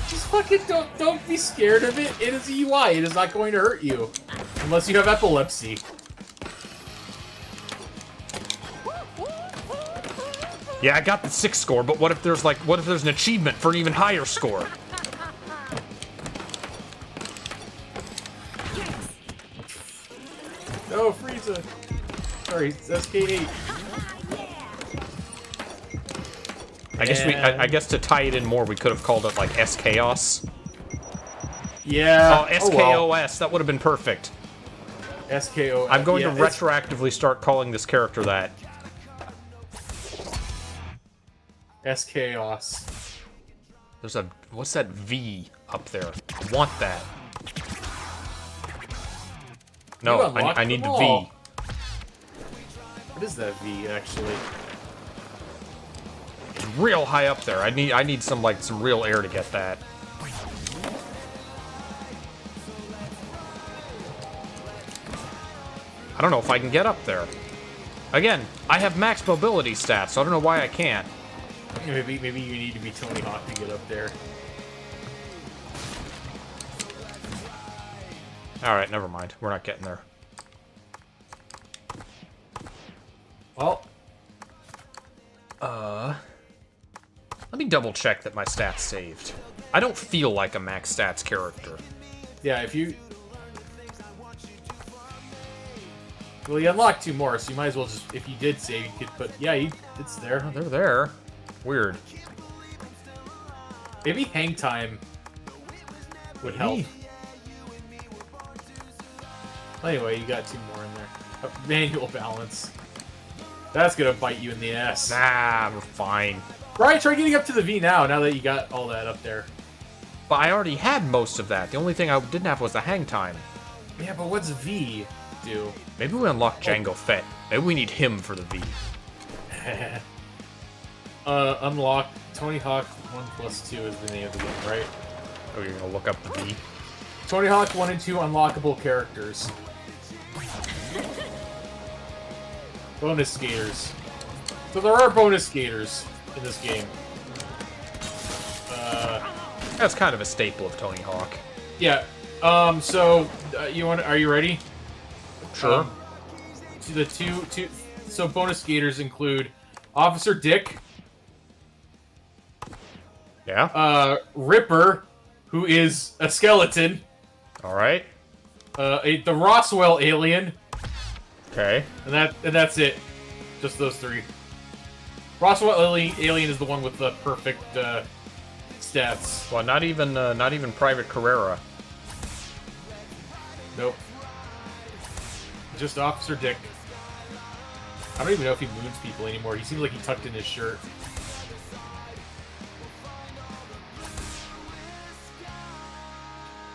Just fucking don't be scared of it. It is a UI. It is not going to hurt you, unless you have epilepsy. Yeah, I got the 6 score, but what if there's an achievement for an even higher score? No, Frieza. Sorry, it's SK8. I guess to tie it in more, we could have called it like S-Chaos. Yeah. Oh, SKOS. That would have been perfect. SKOS. I'm going to retroactively start calling this character that. SKOS. There's a... What's that V up there? I want that. No, I need the V. What is that V, actually? It's real high up there. I need some real air to get that. I don't know if I can get up there. Again, I have max mobility stats, so I don't know why I can't. Maybe you need to be Tony Hawk to get up there. Alright, never mind. We're not getting there. Well. Let me double check that my stats saved. I don't feel like a max stats character. Yeah, if you... Well, you unlocked 2 more, so you might as well just... If you did save, you could put... Yeah, it's there. Oh, they're there. Weird. Maybe hang time would help. Anyway, you got 2 more in there. Manual balance. That's gonna bite you in the ass. Nah, we're fine. Brian, try getting up to the V now that you got all that up there. But I already had most of that. The only thing I didn't have was the hang time. Yeah, but what's V do? Maybe we unlock Jango Fett. Maybe we need him for the V. Unlock Tony Hawk 1+2 is the name of the game, right? Oh, you're gonna look up the V? Tony Hawk 1 and 2 unlockable characters. Bonus skaters. So there are bonus skaters in this game. That's kind of a staple of Tony Hawk. Yeah. Are you ready? Sure. The two. So bonus skaters include Officer Dick. Yeah. Ripper, who is a skeleton. All right. The Roswell alien. Okay. And that's it. Just those 3. Roswell alien is the one with the perfect stats. Well, not even Private Carrera. Nope. Just Officer Dick. I don't even know if he moons people anymore. He seems like he tucked in his shirt.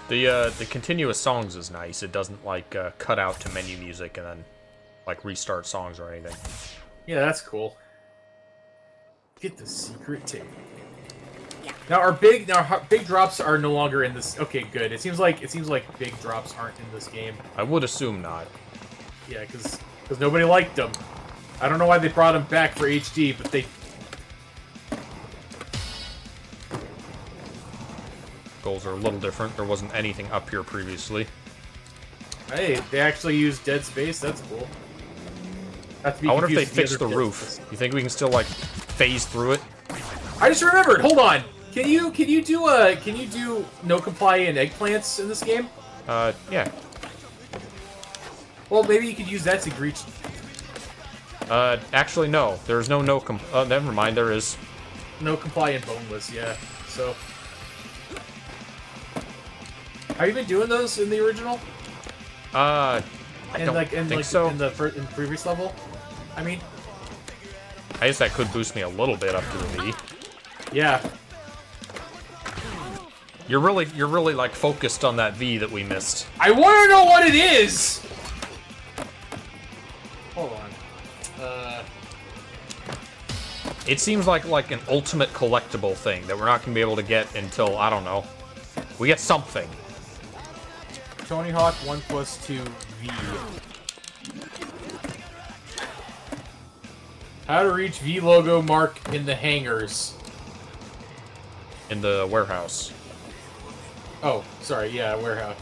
The continuous songs is nice. It doesn't like cut out to menu music and then like restart songs or anything. Yeah, that's cool. Get the secret tape. Now our big drops are no longer in this. Okay, good. It seems like big drops aren't in this game. I would assume not. Yeah, because nobody liked them. I don't know why they brought them back for HD, but they. Goals are a little different. There wasn't anything up here previously. Hey, they actually used Dead Space. That's cool. I wonder if they fixed the roof. You think we can still like phase through it? I just remembered. Hold on. Can you do no comply and eggplants in this game? Yeah. Well, maybe you could use that to reach. Actually, no. There's no never mind. There is. No comply and boneless. Yeah. So. Have you been doing those in the original? I don't think so. In the previous level? I mean... I guess that could boost me a little bit up to the V. Yeah. You're really like focused on that V that we missed. I want to know what it is! Hold on. It seems like an ultimate collectible thing that we're not going to be able to get until, I don't know, we get something. Tony Hawk 1+2 V. How to reach V logo mark in the hangars. In the warehouse. Oh, sorry, yeah, warehouse.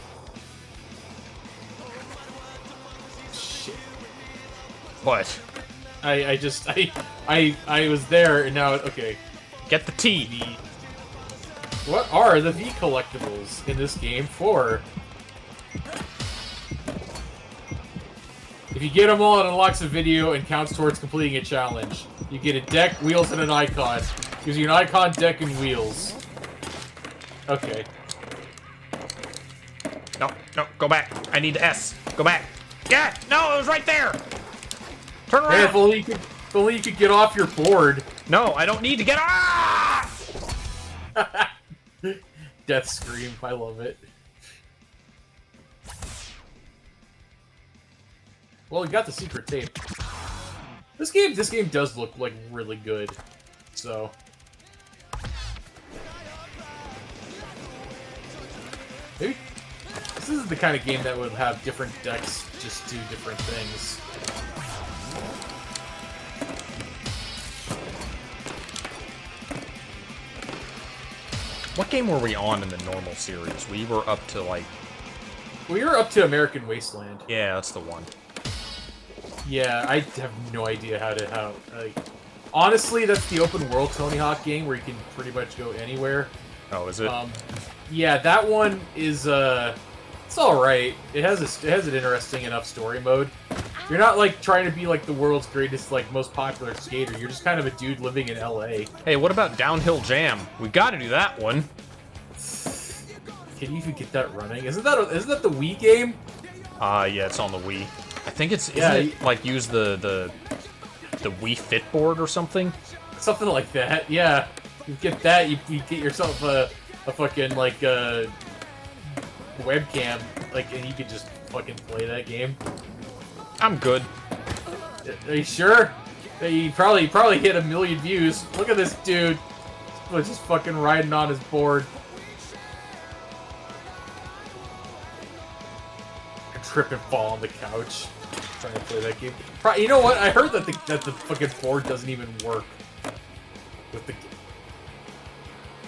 Shit. What? I was there and now, okay. Get the T. What are the V collectibles in this game for? If you get them all, it unlocks a video and counts towards completing a challenge. You get a deck, wheels, and an icon. Gives you an icon, deck, and wheels. Okay. No, go back. I need the S. Go back. Yeah, no, it was right there. Turn around. Hey, if only you could get off your board. No, I don't need to get off. Death scream. I love it. Well, we got the secret tape. This game does look like really good. So maybe this is the kind of game that would have different decks just do different things. What game were we on in the normal series? We were up to like... We were up to American Wasteland. Yeah, that's the one. Yeah, I have no idea how like... Honestly, that's the open world Tony Hawk game where you can pretty much go anywhere. Oh, is it? Yeah, that one is it's all right. It has an interesting enough story mode. You're not like trying to be like the world's greatest, like most popular skater. You're just kind of a dude living in LA. Hey, what about Downhill Jam? We got to do that one. Can you even get that running? Isn't that the Wii game? Yeah, it's on the Wii. I think it's isn't it like use the Wii Fit board or something? Something like that. Yeah, you get that. You get yourself a fucking like webcam, like, and you could just fucking play that game. I'm good. Are you sure? He probably hit 1 million views. Look at this dude. Was just fucking riding on his board. I trip and fall on the couch trying to play that game. You know what? I heard that the fucking board doesn't even work with the.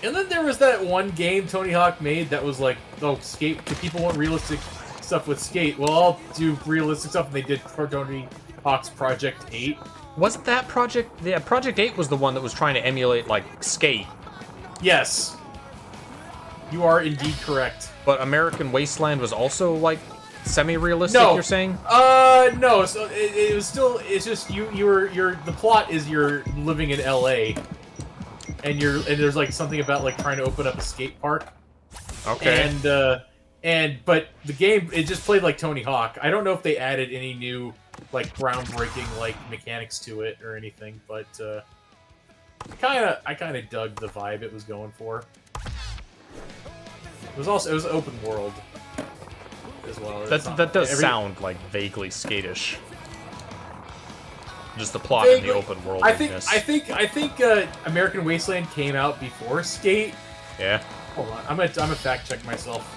And then there was that one game Tony Hawk made that was like, oh, skate. The people want realistic stuff with skate. Well, I'll do realistic stuff, and they did Tony Hawk's Project 8. Wasn't that Project... Yeah, Project 8 was the one that was trying to emulate, like, skate. Yes. You are indeed correct. But American Wasteland was also, like, semi-realistic, you're saying? No. So it was still... It's just the plot is you're living in LA. And there's, like, something about, like, trying to open up a skate park. Okay. But the game, it just played like Tony Hawk. I don't know if they added any new, like, groundbreaking, like, mechanics to it or anything, but I kind of dug the vibe it was going for. It was open world as well. That does sound like vaguely skate-ish. Just the plot in the open world. I think American Wasteland came out before Skate. Yeah. Hold on, I'm gonna fact check myself.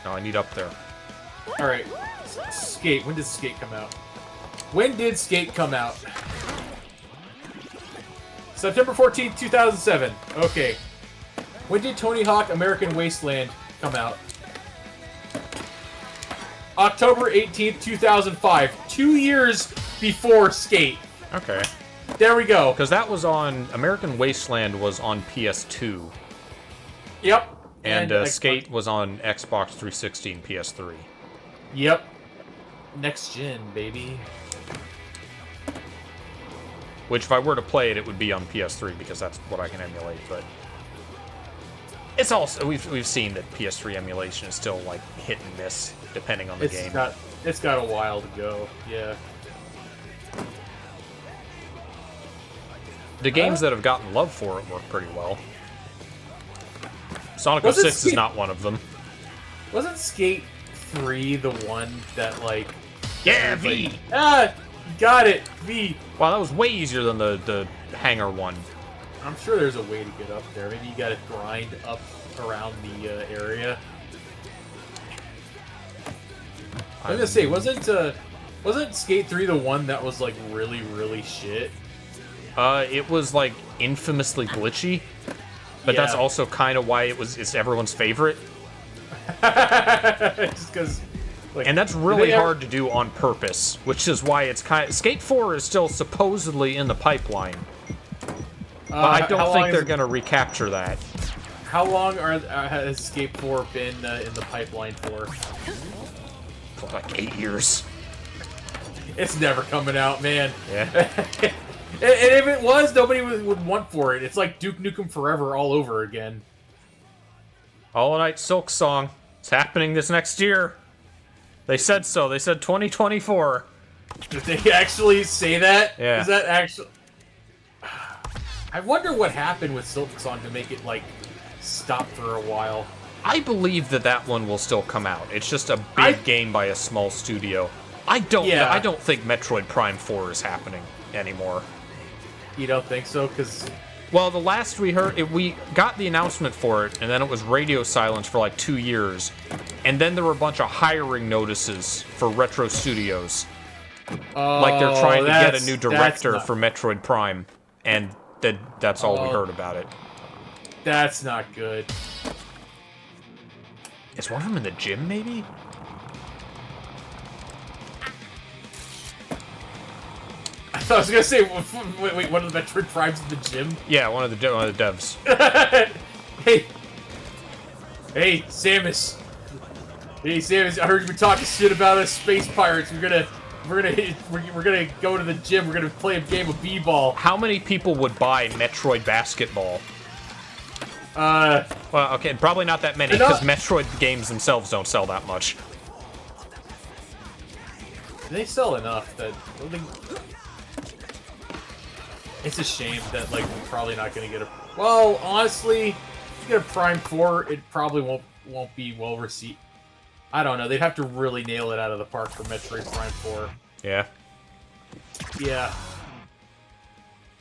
No, I need up there. All right, Skate. When did Skate come out? When did Skate come out? September 14th, 2007. Okay. When did Tony Hawk American Wasteland come out? October 18th, 2005. 2 years before Skate. Okay. There we go. Because that was on... American Wasteland was on PS2. Yep. And Skate was on Xbox 360 and PS3. Yep. Next gen, baby. Which, if I were to play it, it would be on PS3 because that's what I can emulate. But it's also we've seen that PS3 emulation is still like hit and miss depending on the game. It's got a while to go. Yeah. The games that have gotten love for it work pretty well. Sonic 06 is not one of them. Wasn't Skate 3 the one that like? Yeah, V. Like, got it, V. Wow, that was way easier than the hangar one. I'm sure there's a way to get up there. Maybe you gotta grind up around the area. I was gonna say, wasn't Skate 3 the one that was like really shit? It was like infamously glitchy, but that's also kind of why it's everyone's favorite. Just because. Like, and that's really hard to do on purpose, which is why it's kind of... Skate 4 is still supposedly in the pipeline. But I don't think they're going to recapture that. How long has Skate 4 been in the pipeline for? For like 8 years. It's never coming out, man. Yeah. And if it was, nobody would want for it. It's like Duke Nukem Forever all over again. Hollow Knight Silk Song. It's happening this next year. They said so. They said 2024. Did they actually say that? Yeah. Is that actually... I wonder what happened with Silk Song to make it, like, stop for a while. I believe that one will still come out. It's just a big game by a small studio. I don't think Metroid Prime 4 is happening anymore. You don't think so? Because... Well, the last we heard, we got the announcement for it, and then it was radio silence for like 2 years. And then there were a bunch of hiring notices for Retro Studios. Like they're trying to get a new director for Metroid Prime. And that's all we heard about it. That's not good. Is one of them in the gym, maybe? I was gonna say, wait, one of the Metroid Primes in the gym? Yeah, one of the devs. Hey, Samus. Hey, Samus. I heard you were talking shit about us space pirates. We're gonna go to the gym. We're gonna play a game of b-ball. How many people would buy Metroid Basketball? Well, okay, probably not that many because Metroid games themselves don't sell that much. They sell enough that. It's a shame that, like, we're probably not going to get a... Well, honestly, if you get a Prime 4, it probably won't be well received. I don't know. They'd have to really nail it out of the park for Metroid Prime 4. Yeah. Yeah.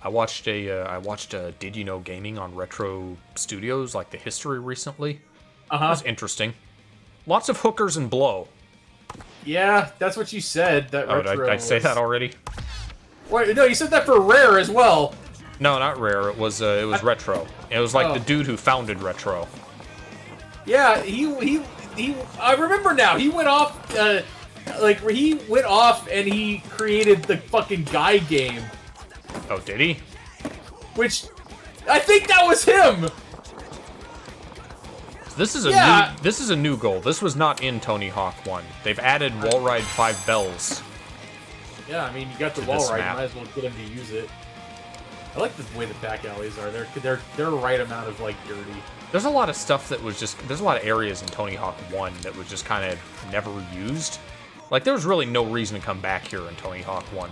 I watched a Did You Know Gaming on Retro Studios, like the history recently. Uh-huh. It was interesting. Lots of hookers and blow. Yeah, that's what you said. That Did I say that already? Wait, no, you said that for Rare as well. No, not Rare. It was Retro. It was like the dude who founded Retro. Yeah, he. I remember now. He went off. He went off and he created the fucking Guy game. Oh, did he? Which, I think that was him. This is a new goal. This was not in Tony Hawk 1. They've added Wallride 5 bells. Yeah, I mean, you got the wall right. You might as well get him to use it. I like the way the back alleys are. They're the right amount of, like, dirty. There's a lot of stuff that was just... There's a lot of areas in Tony Hawk 1 that was just kind of never used. Like, there was really no reason to come back here in Tony Hawk 1.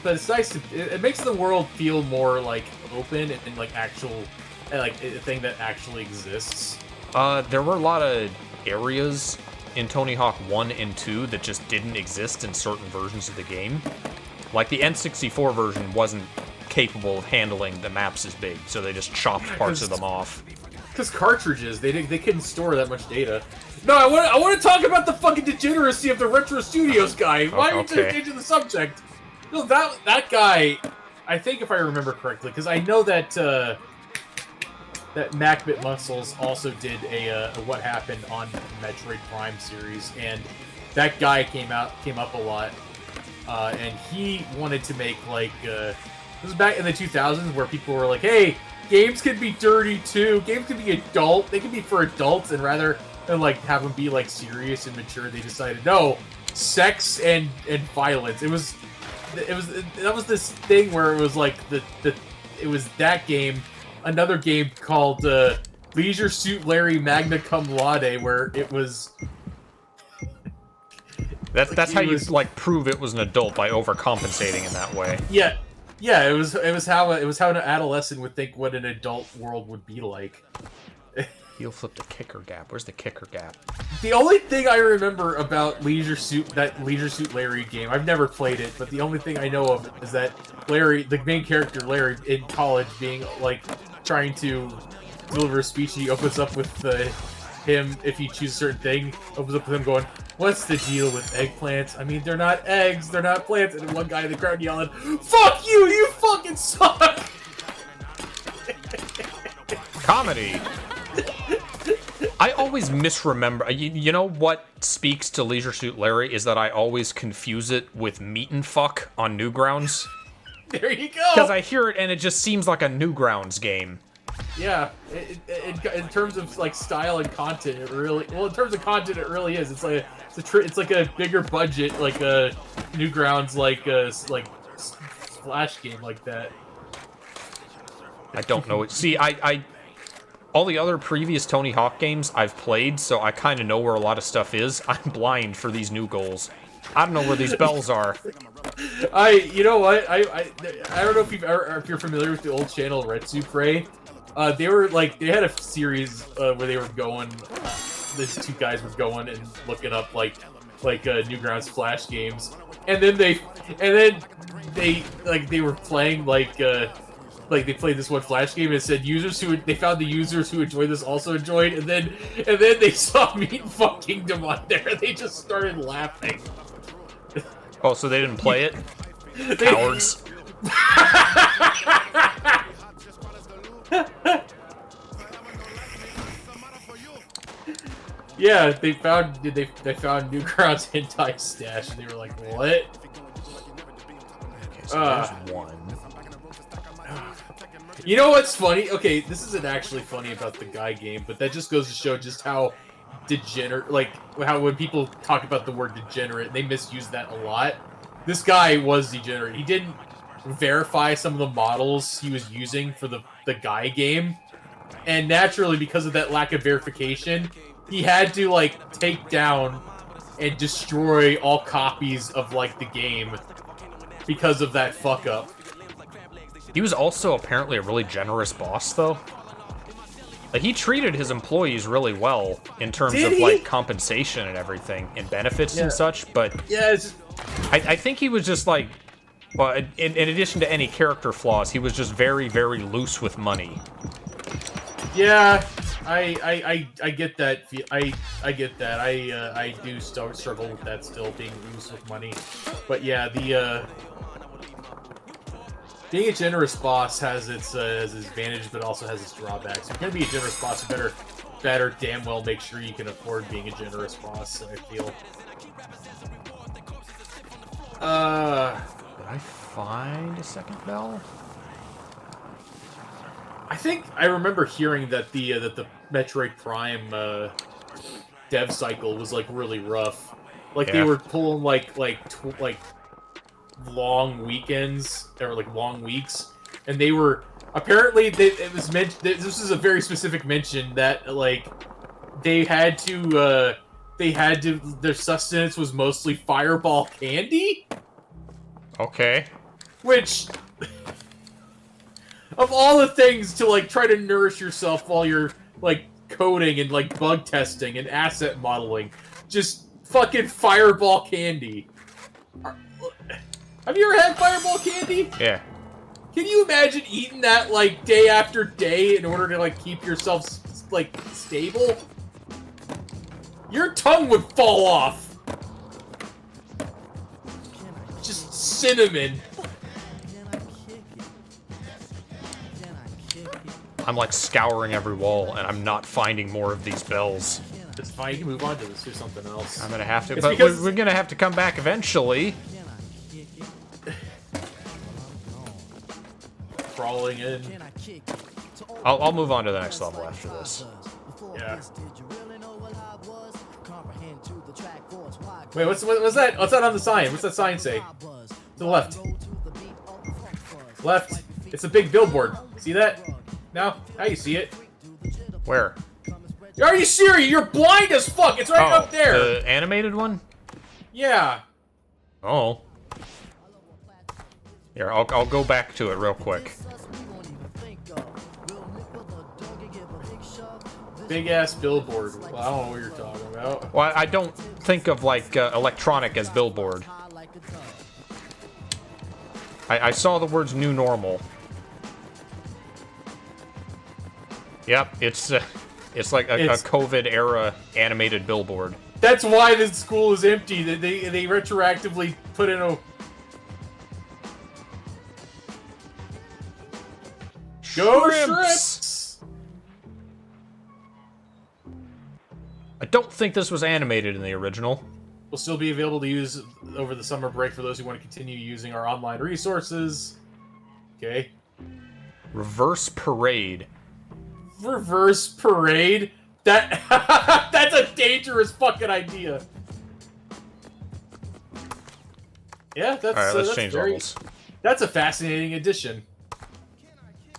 But it's nice to... It makes the world feel more, like, open and like, actual like a thing that actually exists? There were a lot of areas in Tony Hawk 1 and 2 that just didn't exist in certain versions of the game. Like, the N64 version wasn't capable of handling the maps as big, so they just chopped parts of them off. Because cartridges, they couldn't store that much data. No, I want to talk about the fucking degeneracy of the Retro Studios guy. Why are you changing the subject? No, that guy, I think if I remember correctly, because I know that that MacBit Muscles also did a What Happened on Metroid Prime series, and that guy came up a lot, and he wanted to make like this was back in the 2000s where people were like, hey, games can be dirty too. Games can be adult. They can be for adults, and rather than like have them be like serious and mature, they decided no, sex and violence. That was this thing where it was like it was that game, another game called Leisure Suit Larry Magna Cum Laude, where it was. That's how you like prove it was an adult, by overcompensating in that way. Yeah. Yeah, it was how an adolescent would think what an adult world would be like. Heel flip the kicker gap. Where's the kicker gap? The only thing I remember about Leisure Suit Larry game, I've never played it, but the only thing I know of is that Larry, the main character Larry, in college, being like trying to deliver a speech, he opens up with him, if you choose a certain thing, opens up with him going, "What's the deal with eggplants? I mean, they're not eggs, they're not plants." And then one guy in the crowd yelling, "Fuck you! You fucking suck!" Comedy. I always misremember. You know what speaks to Leisure Suit Larry is that I always confuse it with Meat and Fuck on Newgrounds. There you go. Because I hear it and it just seems like a Newgrounds game. Yeah, in terms of like style and content, it really in terms of content, it really is. It's like a bigger budget, like a Newgrounds, like Flash game like that. I don't know it. See, I all the other previous Tony Hawk games I've played, so I kind of know where a lot of stuff is. I'm blind for these new goals. I don't know where these bells are. You know what? I don't know if you're familiar with the old channel Retsu Prey. They had a series where they were going. These two guys were going and looking up like Newgrounds Flash games, and then they were playing they played this one Flash game and it said they found the users who enjoyed this also enjoyed, and then they saw Meat and Fuck Kingdom on there and they just started laughing. Oh, so they didn't play it? Cowards. Yeah, they found Newgrounds hentai stash and they were like, what? Okay, so there's one. You know what's funny? Okay, this isn't actually funny about the guy game, but that just goes to show just how degenerate, like, how when people talk about the word degenerate, they misuse that a lot. This guy was degenerate. He didn't verify some of the models he was using for the guy game, and naturally, because of that lack of verification, he had to, like, take down and destroy all copies of, like, the game because of that fuck-up. He was also apparently a really generous boss, though. Like, he treated his employees really well in terms of, like, compensation and everything, and benefits and such, but yeah, I think he was just, like, well, in addition to any character flaws, he was just very, very loose with money. Yeah, I get that. I get that. I do struggle with that still, being loose with money. But yeah, being a generous boss has its advantage, but also has its drawbacks. If you're gonna be a generous boss, you better damn well make sure you can afford being a generous boss. I feel. Did I find a second bell? I think I remember hearing that the Metroid Prime dev cycle was like really rough. Like they were pulling like long weekends or like long weeks, and they were apparently it was meant. This is a very specific mention that like they had to their sustenance was mostly Fireball candy. Okay. Which of all the things to like try to nourish yourself while you're like coding and like bug testing and asset modeling, just fucking Fireball candy. Have you ever had Fireball candy? Yeah. Can you imagine eating that like day after day in order to like keep yourself like stable? Your tongue would fall off. Just cinnamon. I'm like scouring every wall, and I'm not finding more of these bells. It's fine. You can move on to this. Do something else. I'm gonna have to, It's but because- we're gonna have to come back eventually. Crawling in. I'll move on to the next level after this. Yeah. Wait, what's that? What's that on the sign? What's that sign say? To the left. Left. It's a big billboard. See that? Now, how you see it? Where? Are you serious? You're blind as fuck. It's right up there. The animated one? Yeah. Oh. Here, I'll go back to it real quick. Big ass billboard. Well, I don't know what you're talking about. Well, I don't think of like electronic as billboard. I saw the words "new normal." Yep, it's like a COVID era animated billboard. That's why this school is empty. They retroactively put in a. Go Shrimps! I don't think this was animated in the original. Will still be available to use over the summer break for those who want to continue using our online resources. Okay. Reverse Parade. Reverse Parade? That that's a dangerous fucking idea. Yeah, that's Alright, let's that's change very, levels. That's a fascinating addition.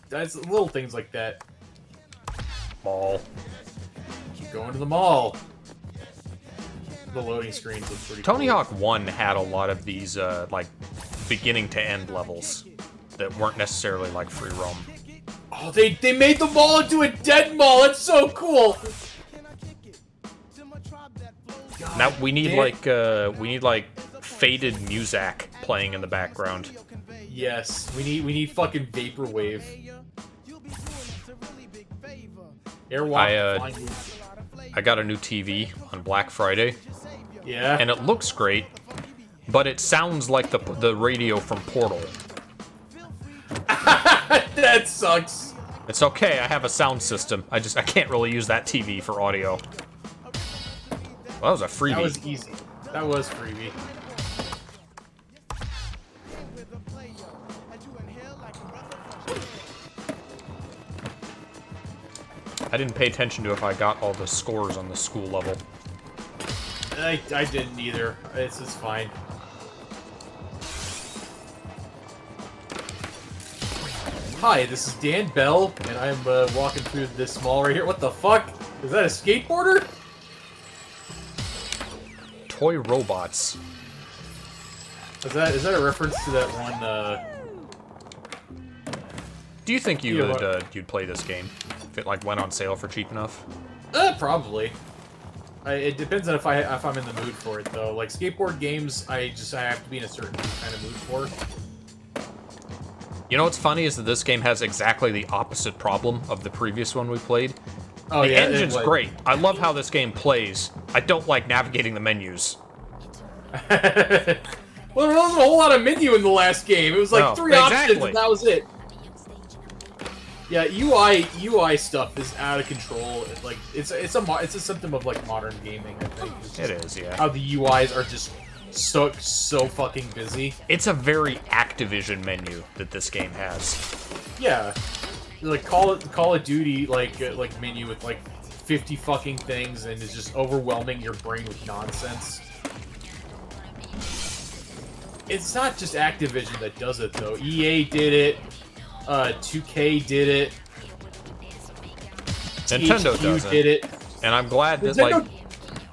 That's little things like that. Mall. Going to the mall. The loading screens look pretty Tony cool. Hawk 1 had a lot of these, like, beginning to end levels that weren't necessarily, like, free roam. Oh, they made the mall into a dead mall. That's so cool. Now we need like faded music playing in the background. Yes, we need fucking vaporwave. Airwalk. I got a new TV on Black Friday, Yeah. and it looks great, but it sounds like the radio from Portal. That sucks. It's okay, I have a sound system. I can't really use that TV for audio. Well, that was a freebie. That was easy. That was freebie. I didn't pay attention to if I got all the scores on the school level. I didn't either. It's fine. Hi, this is Dan Bell, and I'm walking through this mall right here. What the fuck? Is that a skateboarder? Toy robots. Is that a reference to that one? Do you think you Yeah, would you'd play this game if it like went on sale for cheap enough? Probably. It depends on if I'm in the mood for it though. Like skateboard games, I have to be in a certain kind of mood for. You know what's funny is that this game has exactly the opposite problem of the previous one we played. Oh, The yeah, engine's great. I love how this game plays. I don't like navigating the menus. Well, there wasn't a whole lot of menu in the last game. It was like No, 3 options, exactly. and that was it. Yeah, UI stuff is out of control. Like it's a symptom of like modern gaming. I think It is, yeah. how the UIs are just so fucking busy. It's a very Activision menu that this game has. Yeah, like Call of Duty like menu with like 50 fucking things and is just overwhelming your brain with nonsense. It's not just Activision that does it though. EA did it. 2K did it. Nintendo THQ does did it. And I'm glad that, Nintendo- like...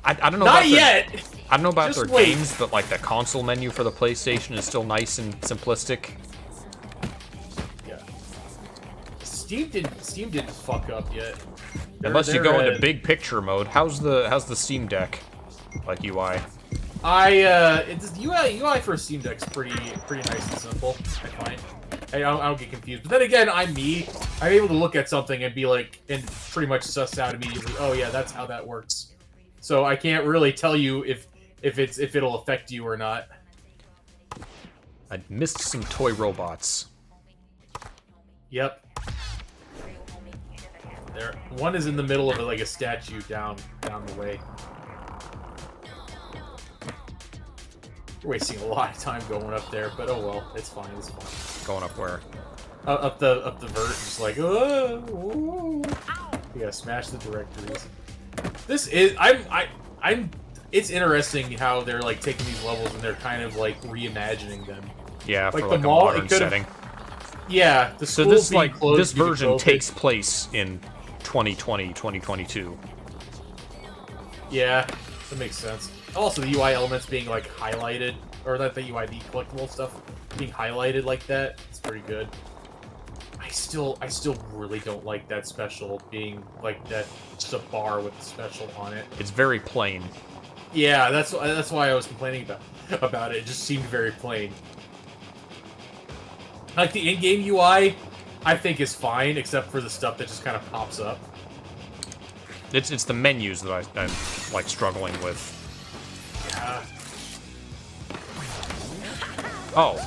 I don't know Not about yet! I don't know about Just their wait. games, but, like, the console menu for the PlayStation is still nice and simplistic. Yeah. Steam didn't fuck up yet. Unless you go into big picture mode. How's the Steam Deck like UI? It's UI for Steam Deck's pretty nice and simple. I find. I don't get confused. But then again, I'm able to look at something and be like, and pretty much suss out immediately. Oh yeah, that's how that works. So I can't really tell you if it'll affect you or not. I missed some toy robots. Yep. There, one is in the middle of like a statue down the way. We're wasting a lot of time going up there, but oh well, it's fine. It's fine. Going up where? Up the vert, just like oh. You gotta smash the directories. This is I'm. It's interesting how they're like taking these levels and they're kind of like reimagining them. Yeah, like for the like mall, a modern setting. Yeah, the so school this being like closed this due to version COVID. takes place in 2020, 2022. Yeah, that makes sense. Also, the UI elements being like highlighted, or that the UI, the collectible stuff being highlighted like that, it's pretty good. I still really don't like that special being like that, just a bar with the special on it. It's very plain. Yeah, that's why I was complaining about it. It just seemed very plain. Like the in-game UI, I think is fine, except for the stuff that just kind of pops up. It's the menus that I'm like struggling with. Yeah. Oh.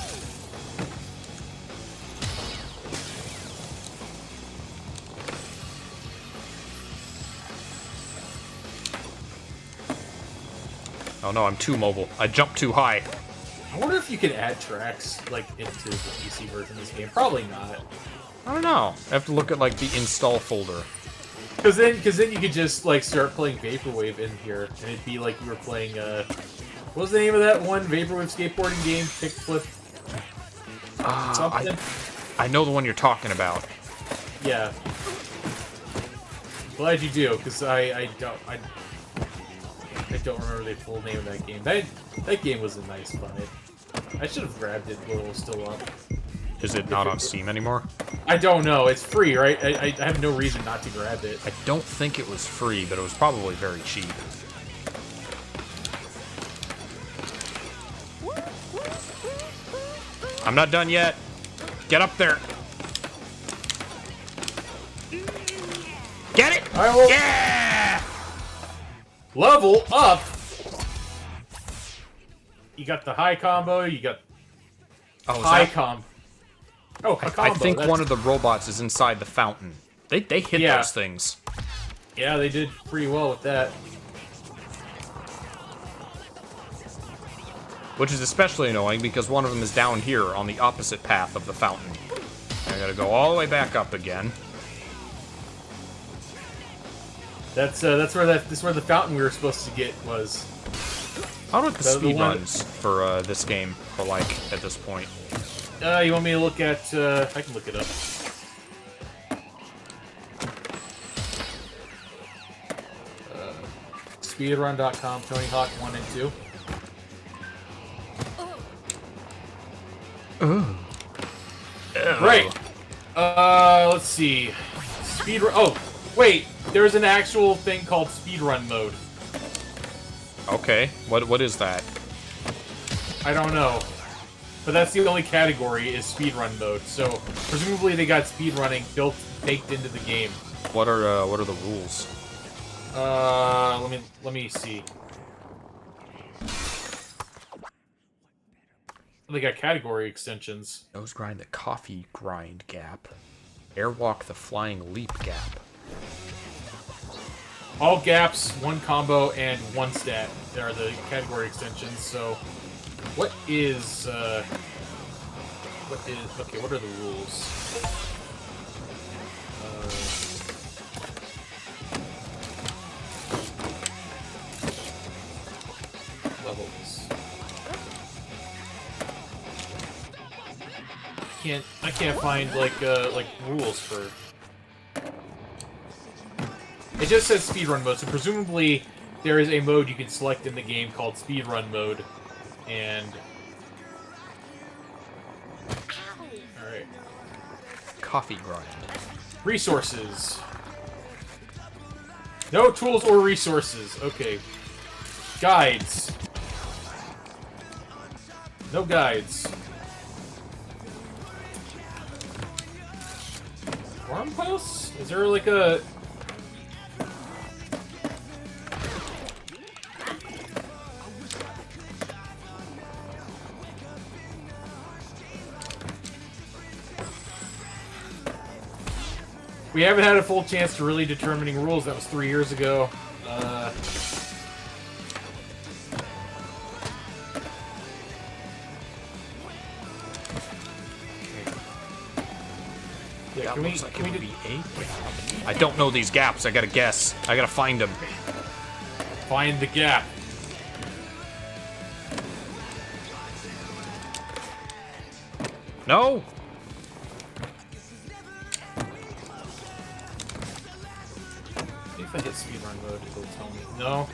Oh no, I'm too mobile. I jumped too high. I wonder if you can add tracks like into the PC version of this game. Probably not. I don't know. I have to look at like the install folder. Because then you could just like start playing Vaporwave in here, and it'd be like you were playing what was the name of that one Vaporwave skateboarding game? Kickflip. Something. I know the one you're talking about. Yeah. Glad you do, because I don't remember the full name of that game. That game was a nice fun. I should have grabbed it while it was still up. Is it not on Steam anymore? I don't know. It's free, right? I have no reason not to grab it. I don't think it was free, but it was probably very cheap. I'm not done yet. Get up there. Get it? I will. Yeah! Level up. You got the high combo. You got high combo. Oh, a combo. I think one of the robots is inside the fountain. They hit those things. Yeah, they did pretty well with that. Which is especially annoying because one of them is down here on the opposite path of the fountain. I gotta go all the way back up again. That's where the fountain we were supposed to get was. How about the speed runs for this game for like at this point? You want me to look at? I can look it up. Speedrun.com, Tony Hawk 1 and 2. Oh. Right. Let's see. Speedrun. Oh, wait. There's an actual thing called speedrun mode. Okay. What is that? I don't know. But that's the only category is speedrun mode. So presumably they got speedrunning baked into the game. What are the rules? Let me see. They got category extensions. Nose grind the coffee grind gap. Airwalk the flying leap gap. All gaps, one combo, and one stat are the category extensions. So, what are the rules? Levels. I can't find like rules for. It just says speedrun mode, so presumably there is a mode you can select in the game called speedrun mode, and... Alright. Coffee grind. Resources. No tools or resources. Okay. Guides. No guides. Farmhouse? Is there like a... We haven't had a full chance to really determining rules. That was 3 years ago. Yeah, can we be 8? I don't know these gaps. I gotta guess. I gotta find them. find the gap? No. If I hit speedrun mode, it'll tell me. No.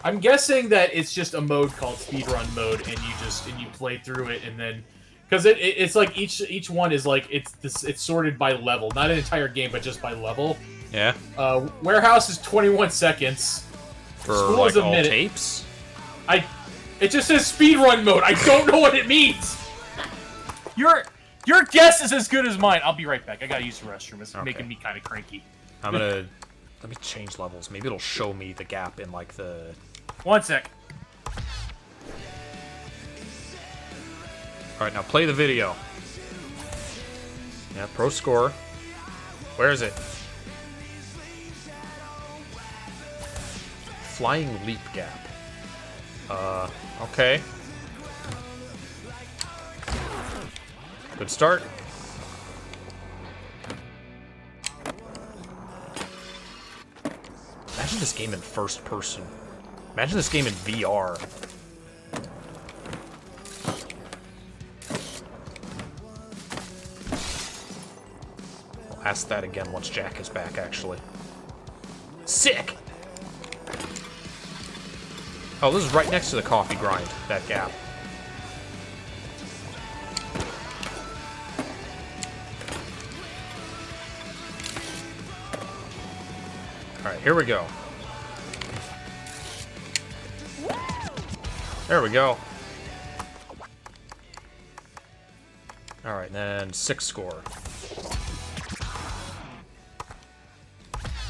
I'm guessing that it's just a mode called speedrun mode, and you play through it, and then because it's like each one is like it's sorted by level, not an entire game, but just by level. Yeah. Warehouse is 21 seconds. For School like is a all minute. tapes. It just says speedrun mode. I don't know what it means. Your guess is as good as mine. I'll be right back. I gotta use the restroom. It's making me kind of cranky. I'm gonna let me change levels. Maybe it'll show me the gap in like the. 1 sec. All right, now play the video. Yeah, pro score. Where is it? Flying leap gap. Okay. Good start. Imagine this game in first person. Imagine this game in VR. I'll ask that again once Jack is back, actually. Sick! Oh, this is right next to the coffee grind, that gap. Alright, here we go. There we go. Alright, then 6 score.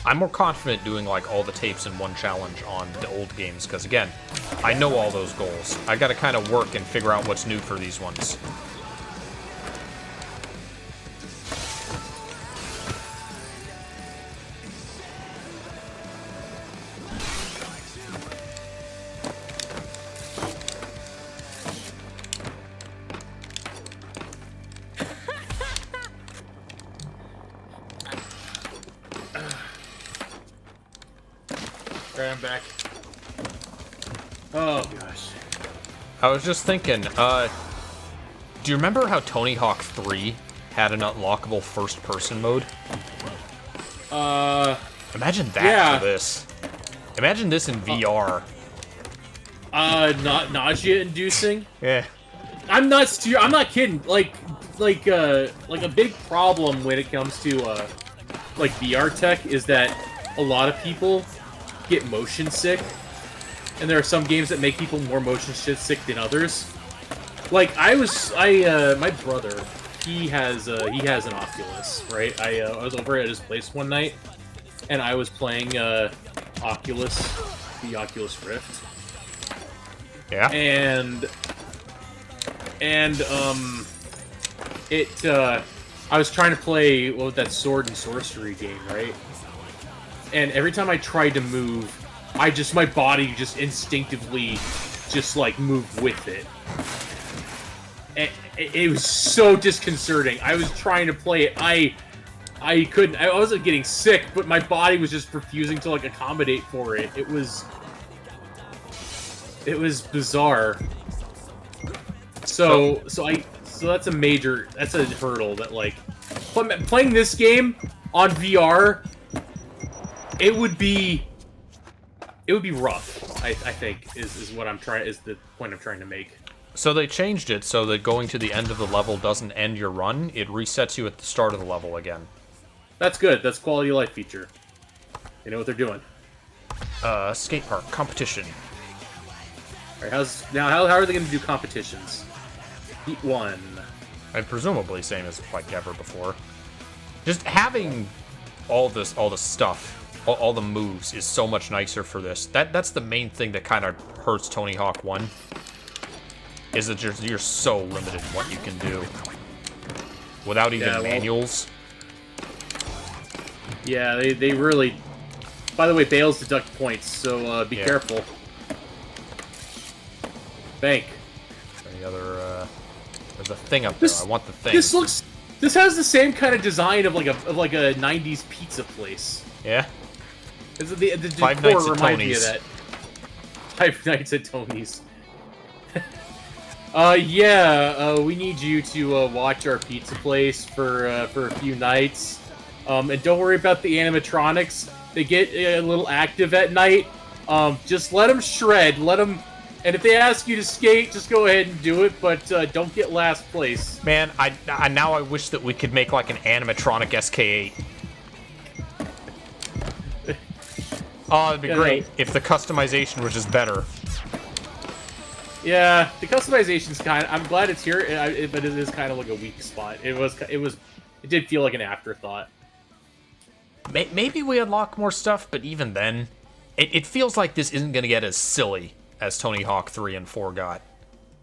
I'm more confident doing like all the tapes in one challenge on the old games, because again, I know all those goals. I gotta kind of work and figure out what's new for these ones. Alright, I'm back. Oh gosh. I was just thinking, do you remember how Tony Hawk 3 had an unlockable first-person mode? Imagine that for this. Imagine this in VR. Not nausea-inducing. Yeah. I'm not kidding. Like a big problem when it comes to like VR tech is that a lot of people get motion sick, and there are some games that make people more motion sick than others. Like my brother, he has an Oculus, right? I was over at his place one night, and I was playing the Oculus Rift. Yeah. I was trying to play that sword and sorcery game, right? And every time I tried to move, my body just instinctively just like moved with it. And it was so disconcerting. I was trying to play it. I couldn't. I wasn't getting sick, but my body was just refusing to like accommodate for it. It was bizarre. So that's a hurdle that like playing this game on VR. It would be rough. I think is what I'm trying is the point I'm trying to make. So they changed it so that going to the end of the level doesn't end your run. It resets you at the start of the level again. That's good. That's a quality of life feature. They know what they're doing. Skate park competition. All right, how are they going to do competitions? Heat 1. And presumably same as like ever before. Just having all the stuff, all the moves is so much nicer for this. That's the main thing that kind of hurts Tony Hawk 1. Is that you're so limited in what you can do without even manuals. Yeah, they really. By the way, Bales deduct points, so be careful. Bank. Any other? There's a thing up there. I want the thing. This has the same kind of design of like a '90s pizza place. Yeah. The Five Nights at reminds me of Tony's. that. Five Nights at Tony's. We need you to watch our pizza place for a few nights. And don't worry about the animatronics. They get a little active at night. Just let them shred. Let them. And if they ask you to skate, just go ahead and do it. But don't get last place. Man, now I wish that we could make like an animatronic SK8. Oh, it'd be great if the customization was just better. Yeah, the customization's I'm glad it's here, but it is kind of like a weak spot. It did feel like an afterthought. Maybe we unlock more stuff, but even then, it feels like this isn't going to get as silly as Tony Hawk 3 and 4 got.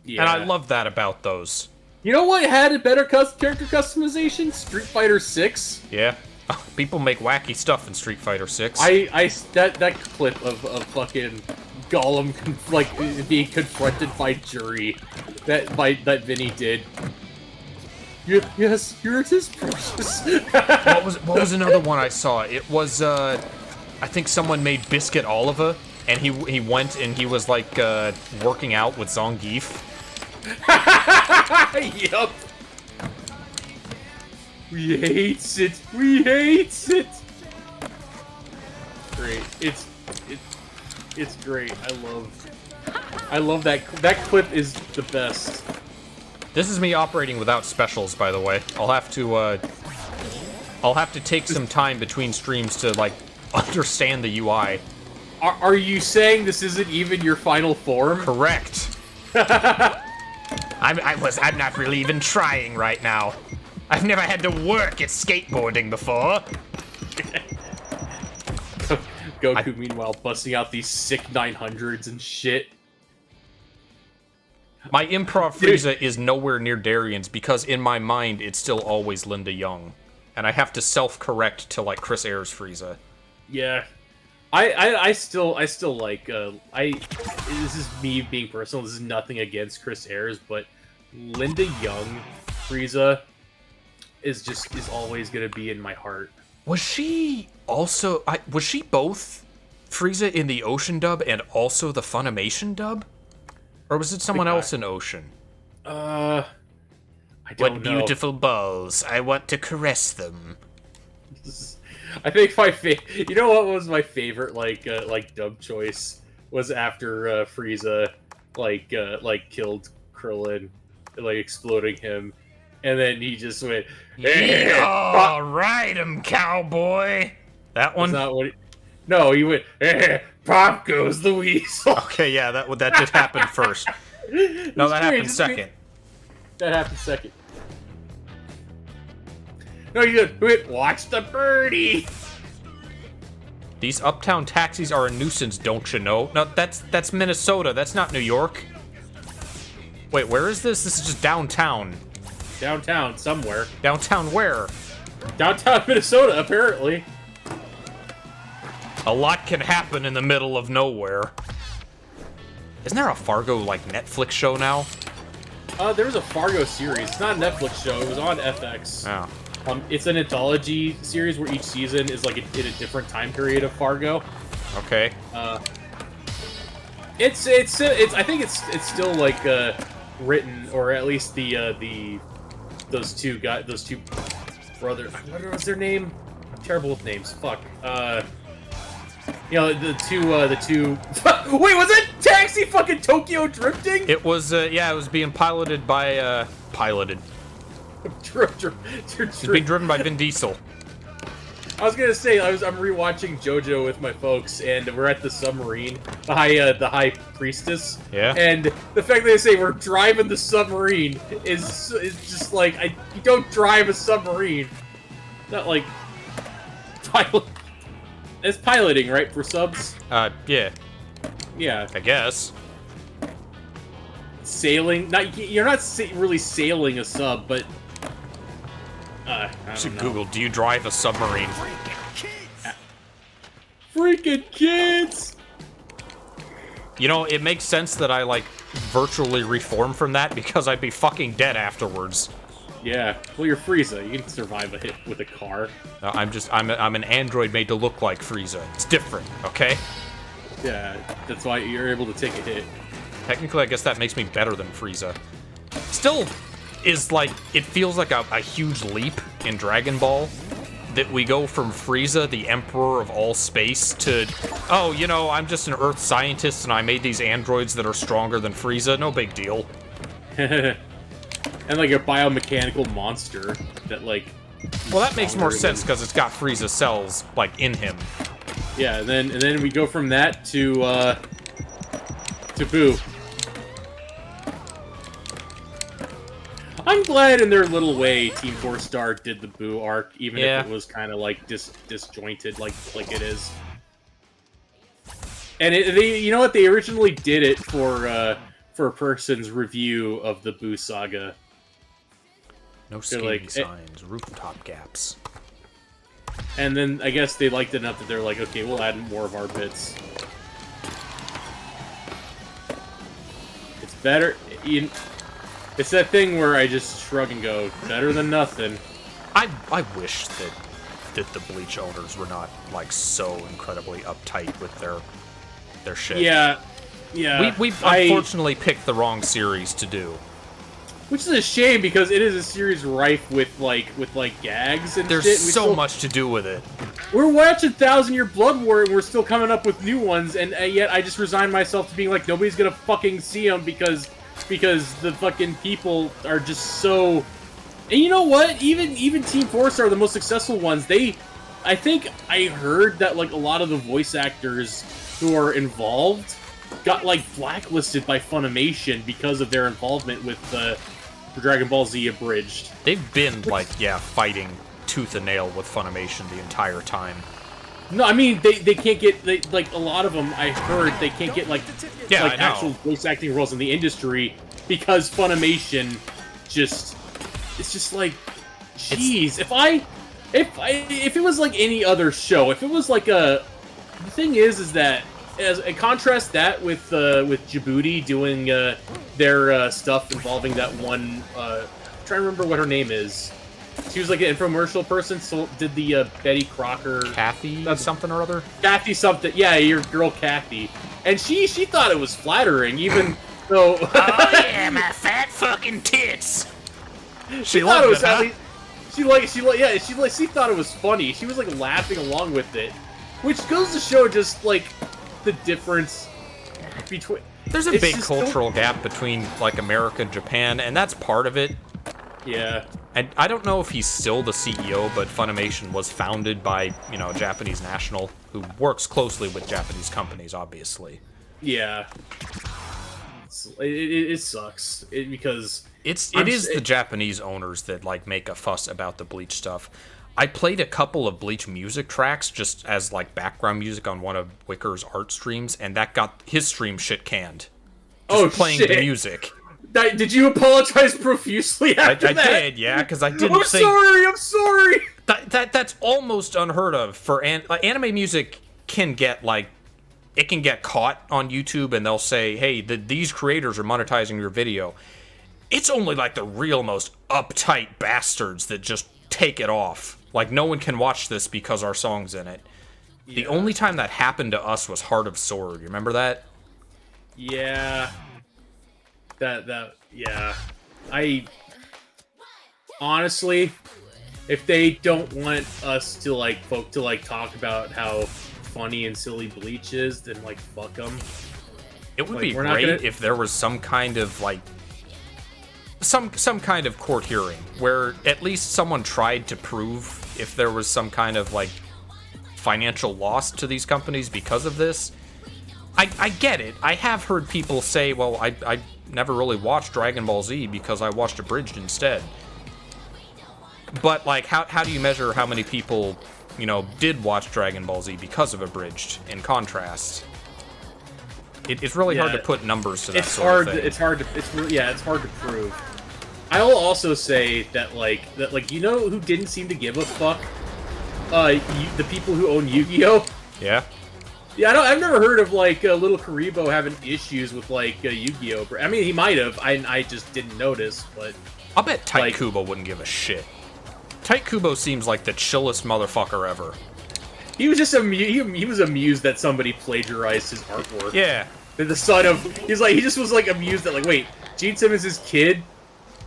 Yeah. And I love that about those. You know what had a better character customization? Street Fighter 6. Yeah. People make wacky stuff in Street Fighter 6. That clip of fucking Gollum being confronted by jury that Vinny did. Yes, yours is precious. What was another one I saw? It was I think someone made Biscuit Oliva, and he went and he was like working out with Zangief. Yup. We hate it. We hate it. Great. It's great. I love that. That clip is the best. This is me operating without specials, by the way. I'll have to take some time between streams to like understand the UI. Are you saying this isn't even your final form? Correct. I'm not really even trying right now. I've never had to work at skateboarding before. Goku, meanwhile, busting out these sick 900s and shit. My improv Frieza is nowhere near Darian's because in my mind it's still always Linda Young, and I have to self-correct to like Chris Ayres Frieza. Yeah, I still like this is me being personal. This is nothing against Chris Ayres, but Linda Young Frieza is always gonna be in my heart. Was she also? Was she both Frieza in the Ocean dub and also the Funimation dub? Or was it someone else in Ocean? I don't know. What beautiful balls. I want to caress them. I think you know what was my favorite like dub choice was after Frieza killed Krillin, like exploding him, and then he just went, "Yeah, ride him, cowboy." That one? That's not what no, he went, "Pop goes the weasel." Okay, yeah, that did happen first. No, that happened second. That happened second. No, you went, "Watch the birdie." These uptown taxis are a nuisance, don't you know? No, that's Minnesota. That's not New York. Wait, where is this? This is just downtown. Downtown somewhere. Downtown where? Downtown Minnesota, apparently. A lot can happen in the middle of nowhere. Isn't there a Fargo, like, Netflix show now? There was a Fargo series. It's not a Netflix show. It was on FX. Oh. It's an anthology series where each season is, like, in a different time period of Fargo. Okay. I think it's still, like, written, or at least those two brothers. What was their name? I'm terrible with names. Fuck. You know, the two. Wait, was it Taxi fucking Tokyo drifting? It was, yeah, it was being piloted by, piloted. It's being driven by Vin Diesel. I was gonna say I'm rewatching JoJo with my folks, and we're at the submarine, the high priestess. Yeah. And the fact that they say we're driving the submarine is just like you don't drive a submarine. Not like pilot. It's piloting, right, for subs? Yeah. Yeah. I guess. Sailing. You're not really sailing a sub, but. I don't know. Google, do you drive a submarine? Freaking kids! You know, it makes sense that I, like, virtually reform from that because I'd be fucking dead afterwards. Yeah. Well, you're Frieza. You can survive a hit with a car. I'm an android made to look like Frieza. It's different, okay? Yeah, that's why you're able to take a hit. Technically, I guess that makes me better than Frieza. Still is like, it feels like a huge leap in Dragon Ball that we go from Frieza, the emperor of all space, to, oh, you know, I'm just an Earth scientist and I made these androids that are stronger than Frieza. No big deal. And like a biomechanical monster that like. Well, that makes more sense because it's got Frieza cells like in him. Yeah, and then we go from that to Boo. I'm glad in their little way Team 4 Star did the Boo arc, even if it was kind of like disjointed, like it is. And you know what? They originally did it for a person's review of the Boo saga. No skating signs, rooftop gaps. And then I guess they liked it enough that they're like, okay, we'll add more of our bits. It's better. It's that thing where I just shrug and go, better than nothing. I wish that the Bleach owners were not like so incredibly uptight with their shit. Yeah. We've unfortunately picked the wrong series to do. Which is a shame because it is a series rife with gags and There's shit. so much to do with it. We're watching 1,000-Year Blood War and we're still coming up with new ones, and yet I just resign myself to being like, nobody's gonna fucking see them because the fucking people are just so. And you know what? Even Team 4 Star, the most successful ones, I think I heard that like a lot of the voice actors who are involved got like blacklisted by Funimation because of their involvement with Dragon Ball Z Abridged. They've been like, fighting tooth and nail with Funimation the entire time. No, I mean they can't get like a lot of them. I heard they can't get like actual voice acting roles in the industry because Funimation it's just like, jeez. If it was like any other show, if it was like the thing is that as a contrast that with Djibouti doing their stuff involving that one. I'm trying to remember what her name is. She was like an infomercial person, so did the Betty Crocker... Kathy something or other? Kathy something, yeah, your girl Kathy. And she thought it was flattering, even though... Oh yeah, my fat fucking tits! She thought it was at least... She thought it was funny. She was like laughing along with it. Which goes to show just like the difference between... There's a big cultural gap between like America and Japan, and that's part of it. Yeah. And I don't know if he's still the CEO, but Funimation was founded by, a Japanese national who works closely with Japanese companies, obviously. Yeah. It sucks. Because... It is the Japanese owners that, like, make a fuss about the Bleach stuff. I played a couple of Bleach music tracks just as, like, background music on one of Wicker's art streams, and that got his stream shit canned. Just playing the music. Did you apologize profusely after that? I did, yeah, because I didn't think... I'm sorry! That's almost unheard of for... anime music can get, like... It can get caught on YouTube, and they'll say, hey, these creators are monetizing your video. It's only, like, the real most uptight bastards that just take it off. Like, no one can watch this because our song's in it. Yeah. The only time that happened to us was Heart of Sword. You remember that? Yeah. Yeah. Honestly, if they don't want us to talk about how funny and silly Bleach is, then like fuck them. It would Like, be we're not great gonna- if there was some kind of like some kind of court hearing where at least someone tried to prove if there was some kind of like financial loss to these companies because of this. I get it. I have heard people say, well, I never really watched Dragon Ball Z because I watched Abridged instead. But like how do you measure how many people, you know, did watch Dragon Ball Z because of Abridged in contrast? It's really hard to put numbers to that It's sort hard. of thing. It's hard to. It's hard to prove. I will also say that you know who didn't seem to give a fuck? The people who own Yu-Gi-Oh. Yeah? Yeah, I've never heard of like little Karibo having issues with like Yu-Gi-Oh. I mean, he might have. I just didn't notice. But I'll bet Tight Like- Kubo wouldn't give a shit. Tight Kubo seems like the chillest motherfucker ever. he was just he was amused that somebody plagiarized his artwork. Yeah. The son of he just was like amused that like, wait, Gene Simmons' kid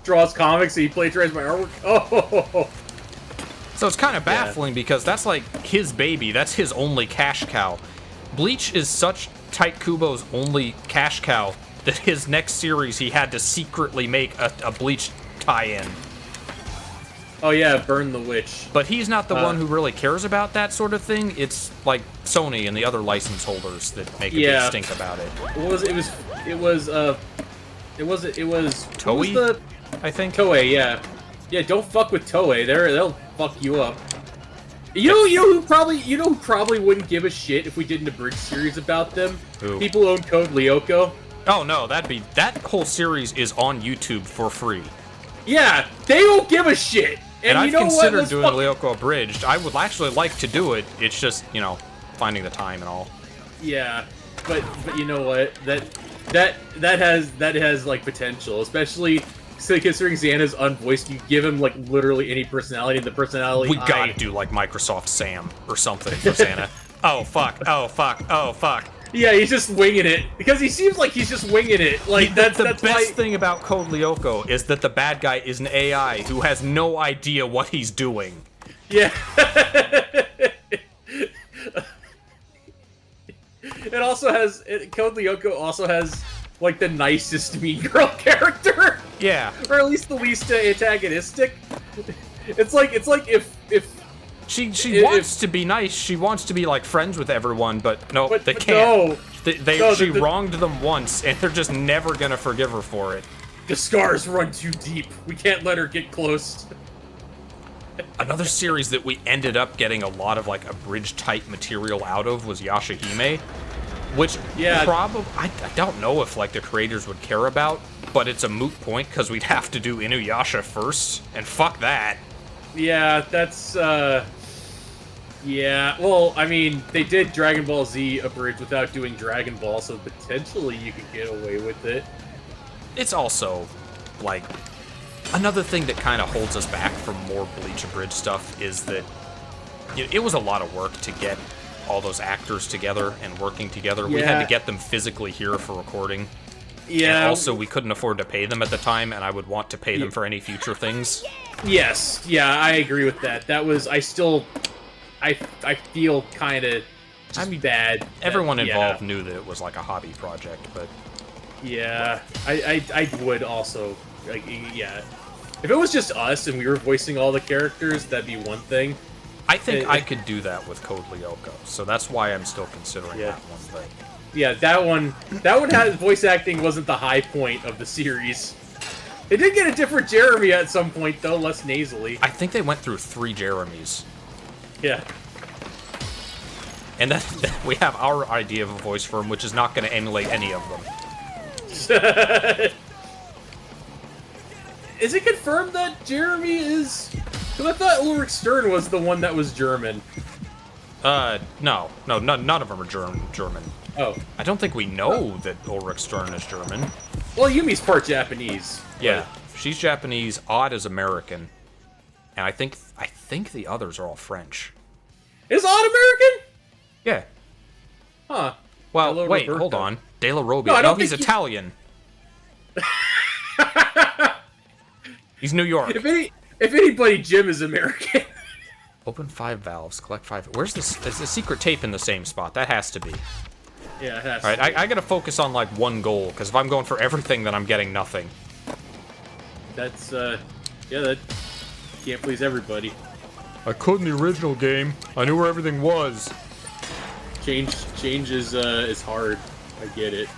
draws comics and he plagiarized my artwork. Oh. So it's kind of baffling because that's like his baby. That's his only cash cow. Bleach is such Tight Kubo's only cash cow that his next series he had to secretly make a Bleach tie-in. Oh yeah, Burn the Witch. But he's not the one who really cares about that sort of thing. It's like Sony and the other license holders that make a big stink about it. What was it? It was Toei, I think. Toei, yeah. Don't fuck with Toei. They'll fuck you up. You know who probably wouldn't give a shit if we did an abridged series about them? Who? People who own Code Lyoko. Oh no, that whole series is on YouTube for free. Yeah, they don't give a shit. And you I've know what? considered Let's doing fuck- Lyoko Abridged. I would actually like to do it. It's just, you know, finding the time and all. Yeah, but you know what? That has like potential, especially considering Xana's unvoiced. You give him like literally any personality, and the personality. We gotta do like Microsoft Sam or something for Xana. Oh fuck! Oh fuck! Oh fuck! Yeah, he's just winging it because he seems like he's just winging it. Like that's the that's best why... thing about Code Lyoko is that the bad guy is an AI who has no idea what he's doing. Yeah. It also has Code Lyoko also has like the nicest Mean Girl character. Yeah. Or at least the least antagonistic. It's like if She wants to be nice. She wants to be like friends with everyone, but no, they but can't. no. She wronged them once, and they're just never gonna forgive her for it. the scars run too deep. We can't let her get close. Another series that we ended up getting a lot of like abridged type material out of was Yashahime, which probably I don't know if like the creators would care about, but it's a moot point because we'd have to do Inuyasha first, and fuck that. Yeah, that's yeah. Well, I mean, they did Dragon Ball Z abridged without doing Dragon Ball, so potentially you could get away with it. It's also like another thing that kind of holds us back from more Bleach abridged stuff is that it was a lot of work to get all those actors together and working together. We had to get them physically here for recording. Yeah. And also, we couldn't afford to pay them at the time, and I would want to pay them for any future things. Yes. Yeah, I agree with that. That was. I feel kind of. Bad. Everyone involved knew that it was like a hobby project, but yeah, I would also. Like, yeah. If it was just us and we were voicing all the characters, that'd be one thing. I think I could do that with Code Lyoko, so that's why I'm still considering that one thing. Yeah, that one had voice acting wasn't the high point of the series. They did get a different Jeremy at some point, though, less nasally. I think they went through 3 Jeremys. Yeah. And then we have our idea of a voice for him, which is not going to emulate any of them. Is it confirmed that Jeremy is... Because I thought Ulrich Stern was the one that was German. No, none of them are German. Oh. I don't think we know that Ulrich Stern is German. Well, Yumi's part Japanese. Yeah, she's Japanese, Odd is American, and I think the others are all French. Is Odd American? Yeah. Huh. Well, Hello, wait, Roberto. hold on. De La Robbie. No, I No, don't he's think Italian. He's New York. If anybody, Jim is American. Open 5 valves, collect 5. Where's this? Is the secret tape in the same spot? That has to be. Yeah, it has All right, to be. I gotta focus on like one goal, because if I'm going for everything, then I'm getting nothing. That's, yeah, that can't please everybody. I could in the original game. I knew where everything was. Change is hard. I get it.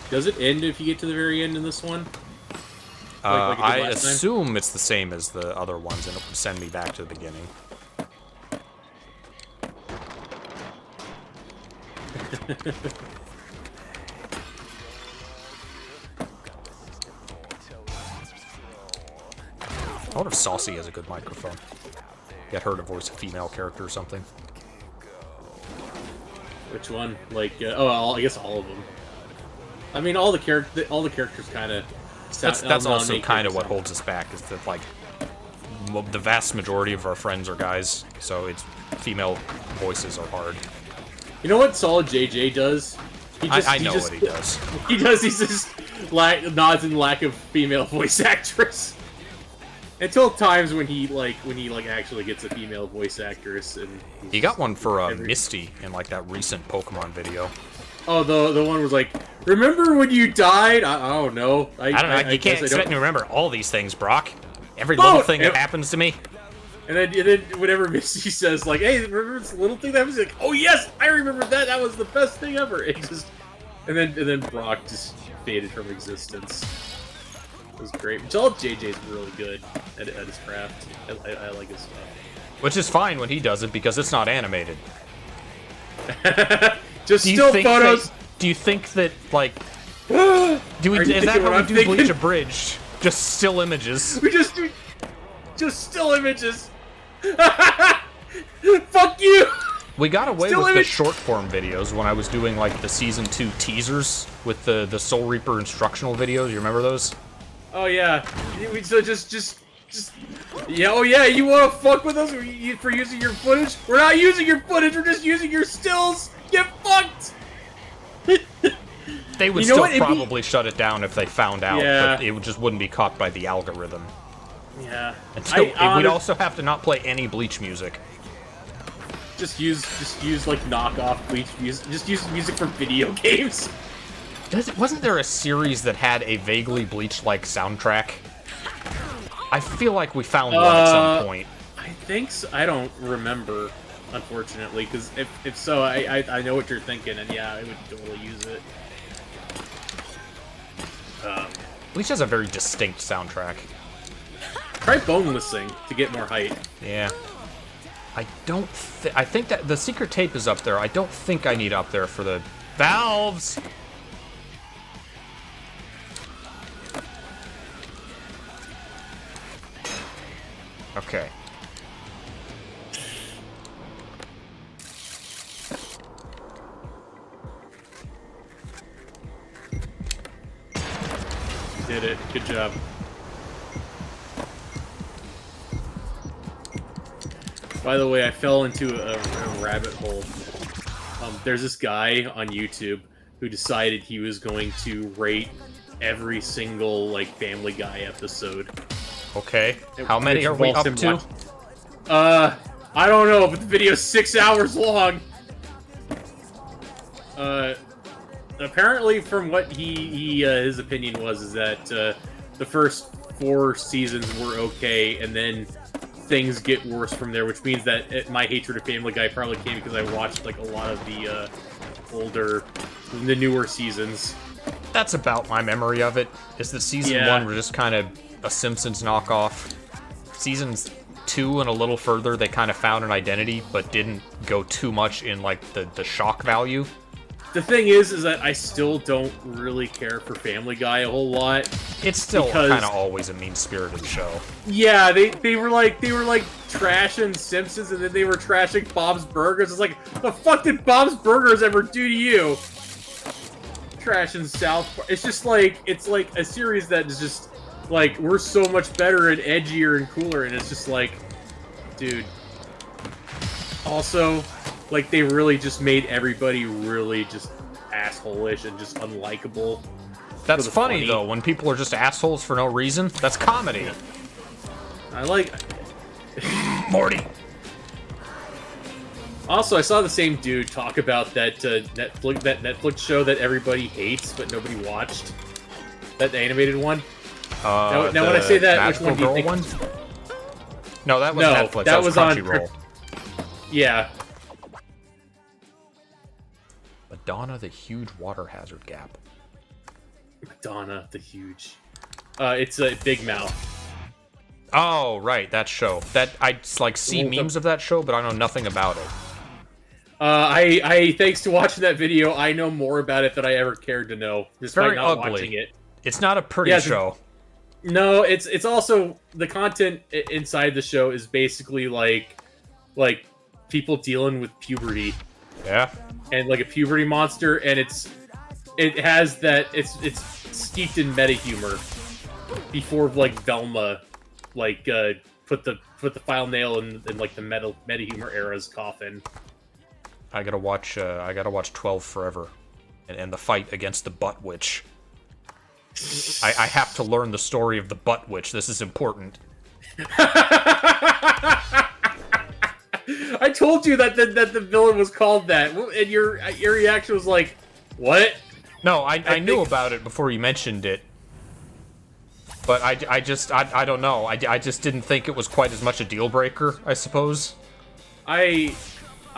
Does it end if you get to the very end in this one? Like it did I last time? assume it's the same as the other ones, and it would send me back to the beginning. I wonder if Saucy has a good microphone. Get her to voice a female character or something. Which one? Like, I guess all of them. I mean, all the characters kind of. That's also kind of what holds us back, is that like the vast majority of our friends are guys, so it's female voices are hard. You know what Solid JJ does? I know what he does. He just nods in lack of female voice actress. Until times when he actually gets a female voice actress, and He got one for Misty in like that recent Pokemon video. Oh, the one was like, remember when you died? I don't know. I don't know. You can't expect me to remember all these things, Brock. Every Oh, little thing that happens to me. And then whenever Misty says like, "Hey, remember this little thing that was like," oh yes, I remember that. That was the best thing ever. It just, and then Brock just faded from existence. It was great. But all JJ's really good at his craft. I like his stuff. Which is fine when he does it because it's not animated. Just still photos. Do you think that like? Is Is that how we do Bleach Abridged? Just still images. We just do just still images. Fuck you. We got away Still with the image- short form videos when I was doing like the season 2 teasers with the Soul Reaper instructional videos. You remember those? Oh yeah. So just yeah. Oh yeah. You want to fuck with us for using your footage? We're not using your footage. We're just using your stills. Get fucked. They would You know still what? It'd be- probably shut it down if they found out, Yeah. but it just wouldn't be caught by the algorithm. Yeah. And so we'd also have to not play any Bleach music. Just use like knockoff Bleach music. Just use music from video games. Wasn't there a series that had a vaguely Bleach-like soundtrack? I feel like we found one at some point. I think so. I don't remember, unfortunately, because if so, I know what you're thinking, and yeah, I would totally use it. Bleach has a very distinct soundtrack. Try bonelessing to get more height. Yeah. I think that the secret tape is up there. I don't think I need up there for the valves. Okay. Did it. Good job. By the way, I fell into a rabbit hole. There's this guy on YouTube who decided he was going to rate every single like Family Guy episode. Okay. How many are we up to? I don't know, but the video's 6 hours long. Apparently, from what his opinion was, is that the first 4 seasons were okay, and then things get worse from there, which means that my hatred of Family Guy probably came because I watched like a lot of the the newer seasons. That's about my memory of it. Is that season 1 were just kind of a Simpsons knockoff. Seasons 2 and a little further, they kind of found an identity, but didn't go too much in like the shock value. The thing is that I still don't really care for Family Guy a whole lot. It's still kind of always a mean-spirited show. Yeah, they were like trashing Simpsons, and then they were trashing Bob's Burgers. It's like, the fuck did Bob's Burgers ever do to you? Trashing South Park. It's just like, it's like a series that is just like, we're so much better and edgier and cooler, and it's just like, dude. Also, like, they really just made everybody really just asshole-ish and just unlikable. That's funny though. When people are just assholes for no reason, that's comedy. I like Morty. Also, I saw the same dude talk about that Netflix show that everybody hates but nobody watched. That animated one. Now when I say that, which one do you think? One? No, that was Netflix. That was Crunchyroll. Yeah. Madonna, the huge water hazard gap. Madonna, the huge. It's a Big Mouth. Oh, right, that show. That I like see memes of that show, but I know nothing about it. I thanks to watching that video, I know more about it than I ever cared to know. Despite Very not ugly. watching it. It's not a pretty show. No, it's also the content inside the show is basically like people dealing with puberty. Yeah. And like a puberty monster, and it's steeped in meta humor. Before like Velma, like put the final nail in like the meta humor era's coffin. I gotta watch 12 Forever, and the fight against the Butt Witch. I have to learn the story of the Butt Witch. This is important. I told you that the villain was called that, and your reaction was like, "What?" No, I knew about it before you mentioned it, but I don't know. I just didn't think it was quite as much a deal breaker, I suppose.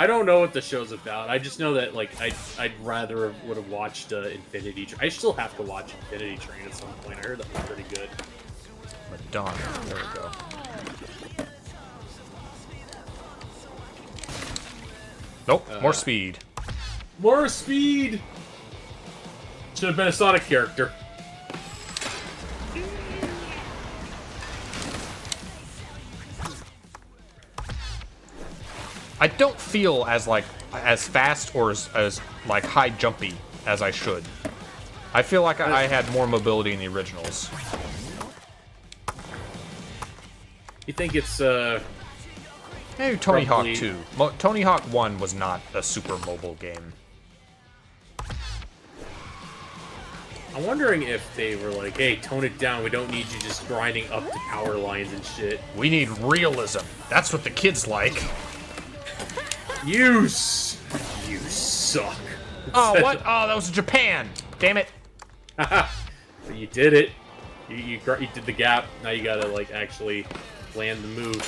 I don't know what the show's about. I just know that like I'd rather would have watched Infinity Train. I still have to watch Infinity Train at some point. I heard that was pretty good. Madonna, there we go. Nope, more speed. More speed! Should have been a Sonic character. I don't feel as fast or as like high jumpy as I should. I feel like I had more mobility in the originals. You think it's maybe Tony Hawk 2. Tony Hawk 1 was not a super mobile game. I'm wondering if they were like, hey, tone it down, we don't need you just grinding up the power lines and shit. We need realism. That's what the kids like. You suck. Oh, what? Oh, that was Japan. Damn it. You did it. You did the gap. Now you gotta, like, actually land the move.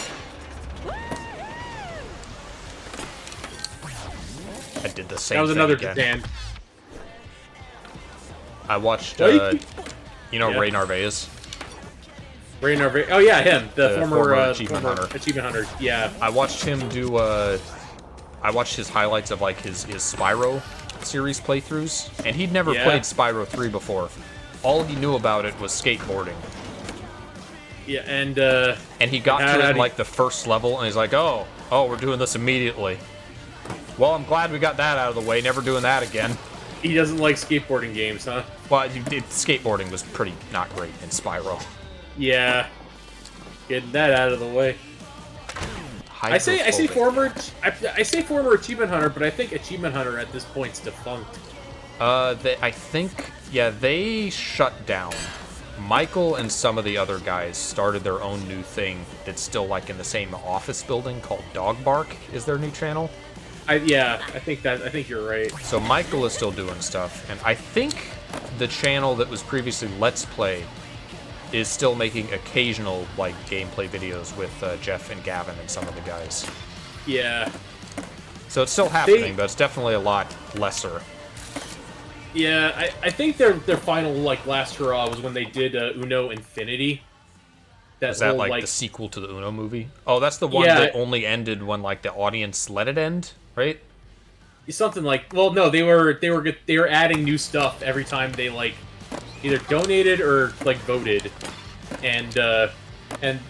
I did the same thing. That was another again. Japan. I watched, you know, Ray Narvaez? Ray Narvaez. Oh, yeah, him. The former Achievement Hunter. Achievement Hunter, yeah. I watched him do, I watched his highlights of, like, his Spyro series playthroughs, and he'd never played Spyro 3 before. All he knew about it was skateboarding. Yeah, and he got to it, like, the first level, and he's like, oh, we're doing this immediately. Well, I'm glad we got that out of the way, never doing that again. He doesn't like skateboarding games, huh? Well, skateboarding was pretty not great in Spyro. Yeah. Getting that out of the way. I say former Achievement Hunter, but I think Achievement Hunter at this point's defunct. I think, yeah, they shut down. Michael and some of the other guys started their own new thing that's still like in the same office building called Dog Bark is their new channel. I think you're right. So Michael is still doing stuff, and I think the channel that was previously Let's Play is still making occasional like gameplay videos with Jeff and Gavin and some of the guys. Yeah. So it's still happening, but it's definitely a lot lesser. Yeah, I think their final like last hurrah was when they did Uno Infinity. Is that like the sequel to the Uno movie? Oh, that's the one that only ended when like the audience let it end, right? Something like, well, no, they were adding new stuff every time they like either donated or like voted, and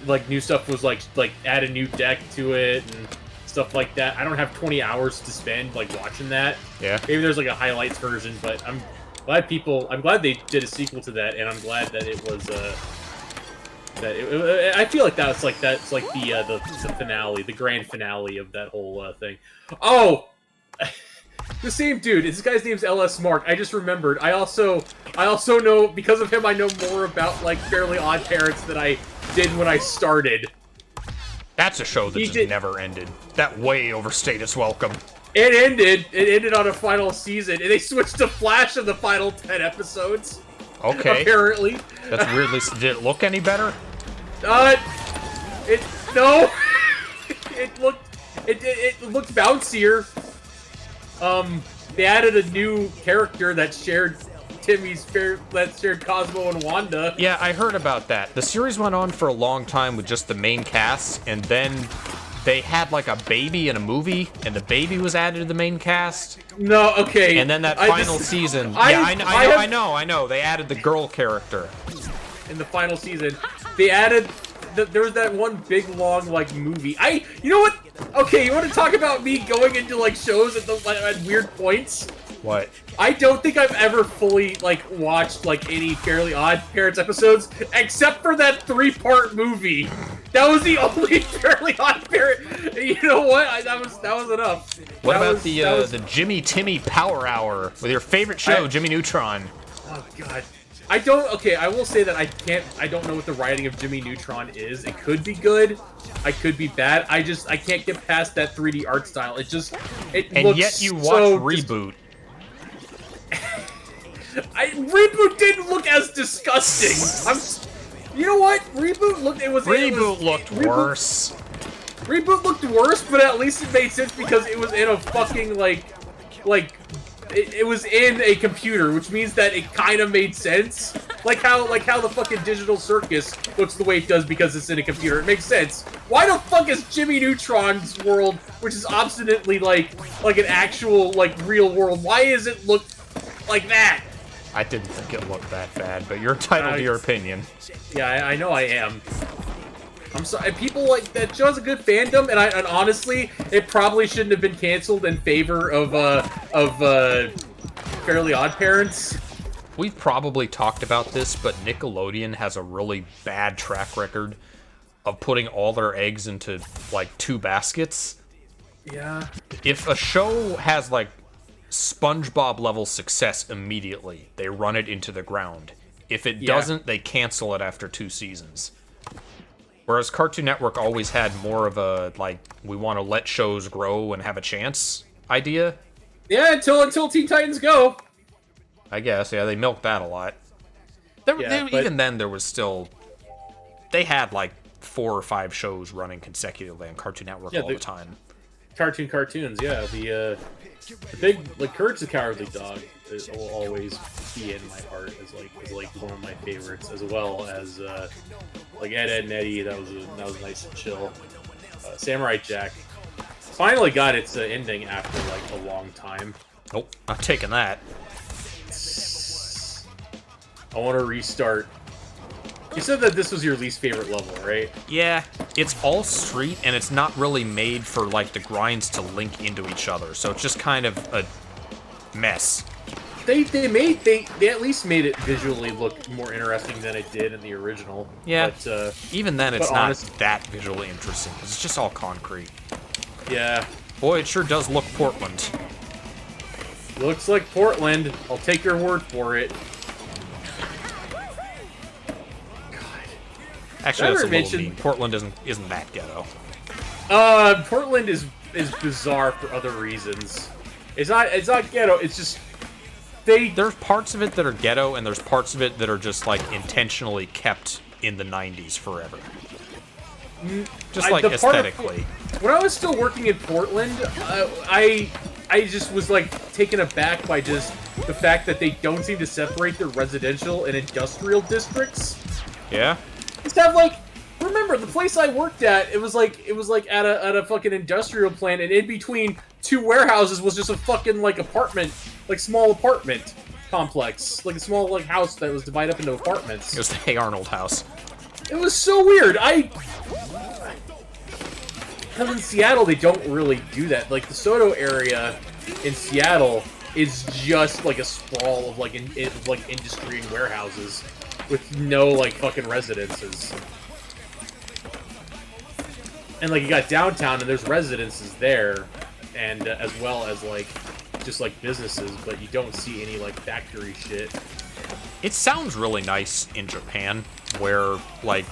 like new stuff was like add a new deck to it and stuff like that. I don't have 20 hours to spend like watching that. Yeah. Maybe there's like a highlights version, but I'm glad they did a sequel to that, and I'm glad that it was I feel like that's like the finale, the grand finale of that whole thing. Oh, The same dude. This guy's name's LS Mark. I just remembered. I also know, because of him, I know more about, like, Fairly Odd Parents than I did when I started. That's a show that just never ended. That way overstayed its welcome. It ended. It ended on a final season, and they switched to Flash in the final 10 episodes. Okay. Apparently. That's weirdly... Did it look any better? No. It looked bouncier. They added a new character that shared Cosmo and Wanda. Yeah, I heard about that. The series went on for a long time with just the main cast, and then they had like a baby in a movie, and the baby was added to the main cast. No, okay. And then that final season. I know. They added the girl character. In the final season, they added. There was that one big long like movie. You know what? Okay, you want to talk about me going into like shows at weird points? What? I don't think I've ever fully like watched like any Fairly Odd Parents episodes except for that 3-part movie. That was the only Fairly Odd Parent. You know what? That was enough. What about the Jimmy Timmy Power Hour with your favorite show, Jimmy Neutron? Oh God. I will say that I don't know what the writing of Jimmy Neutron is. It could be good. I could be bad. I can't get past that 3D art style. It and looks yet you watch so Reboot. Reboot didn't look as disgusting. You know what? Reboot looked worse. Reboot looked worse, but at least it made sense because it was in a fucking it was in a computer, which means that it kind of made sense. Like how the fucking Digital Circus looks the way it does because it's in a computer. It makes sense. Why the fuck is Jimmy Neutron's world, which is obstinately like an actual real world, why is it look like that? I didn't think it looked that bad, but you're entitled to your opinion. Yeah, I know I am. I'm sorry. People like that show has a good fandom, and honestly, it probably shouldn't have been canceled in favor of Fairly Odd Parents. We've probably talked about this, but Nickelodeon has a really bad track record of putting all their eggs into like 2 baskets. Yeah. If a show has like SpongeBob level success immediately, they run it into the ground. If it doesn't, they cancel it after 2 seasons. Whereas Cartoon Network always had more of a, we want to let shows grow and have a chance idea. Yeah, until Teen Titans Go. I guess, yeah, they milked that a lot. Even then, there was still... They had, 4 or 5 shows running consecutively on Cartoon Network all the time. Cartoons, yeah. The big, Courage the Cowardly Dog will always be in my heart as one of my favorites, as well as Ed, Edd and Eddy. That was nice and chill. Samurai Jack finally got its ending after a long time. Nope, not taking that. I want to restart. You said that this was your least favorite level, right? Yeah, it's all street, and it's not really made for, the grinds to link into each other, so it's just kind of a mess. They at least made it visually look more interesting than it did in the original. Yeah, but, even then it's not that visually interesting, because it's just all concrete. Yeah. Boy, it sure does look Portland. Looks like Portland. I'll take your word for it. Actually, that's a little mean. Portland isn't that ghetto. Portland is bizarre for other reasons. It's not ghetto. It's just there's parts of it that are ghetto, and there's parts of it that are just intentionally kept in the 90s forever. Just aesthetically. When I was still working in Portland, I just was taken aback by just the fact that they don't seem to separate their residential and industrial districts. Yeah. Just have remember the place I worked at? It was at a fucking industrial plant, and in between 2 warehouses was just a fucking apartment, small apartment complex, a small house that was divided up into apartments. It was the Hey Arnold house. It was so weird. Because in Seattle they don't really do that. The Soto area in Seattle is just a sprawl of industry and warehouses. With no, fucking residences. And, you got downtown, and there's residences there. And, as well as, just like businesses, but you don't see any like factory shit. It sounds really nice in Japan, where like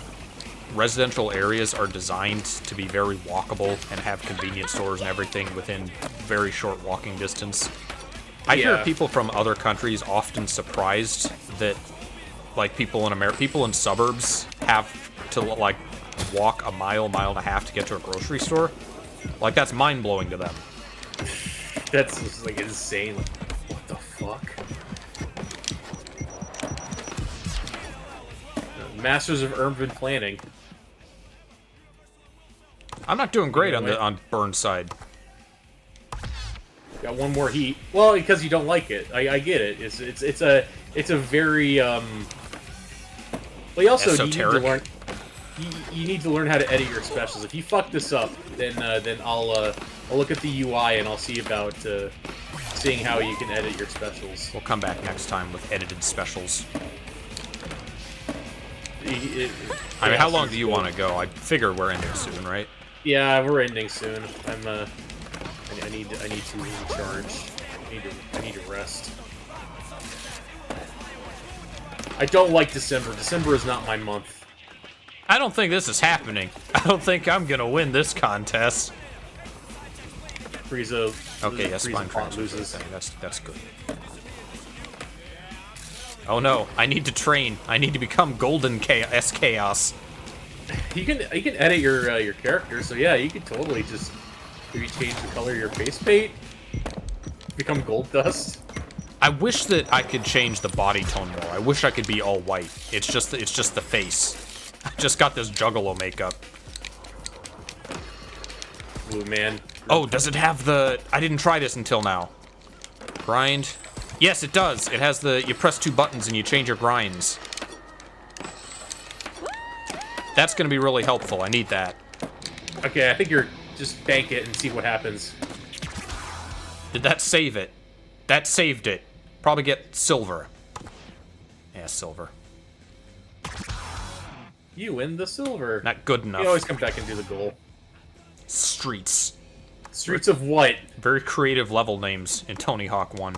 residential areas are designed to be very walkable and have convenience stores and everything within very short walking distance. I hear people from other countries often surprised that like people in suburbs have to like walk a mile and a half to get to a grocery store. Like that's mind-blowing to them. That's just, like insane. Like, what the fuck? Masters of urban planning. I'm not doing great on Burnside. Got one more heat. Well, because you don't like it. I get it. It's a very Well, you also esoteric. you need to learn how to edit your specials. If you fuck this up, then I'll look at the UI and I'll see about seeing how you can edit your specials. We'll come back next time with edited specials. I mean, how long do you want to go? I figure we're ending soon, right? Yeah, we're ending soon. I need to recharge. I need to rest. I don't like December. December is not my month. I don't think this is happening. I don't think I'm gonna win this contest. Frieza. Okay, yes, spine transfer loses. thing. That's good. Oh no, I need to train. I need to become Golden Chaos. You can edit your character, so yeah, you could totally just maybe change the color of your face paint, become gold dust. I wish that I could change the body tone more. I wish I could be all white. It's just the face. I just got this Juggalo makeup. Blue man. Oh, does it have the? I didn't try this until now. Grind. Yes, it does. It has the. You press 2 buttons and you change your grinds. That's gonna be really helpful. I need that. Okay, I think you're just bank it and see what happens. Did that save it? That saved it. Probably get silver. Yeah, silver. You win the silver. Not good enough. You always come back and do the goal. Streets. Streets of what? Very creative level names in Tony Hawk 1.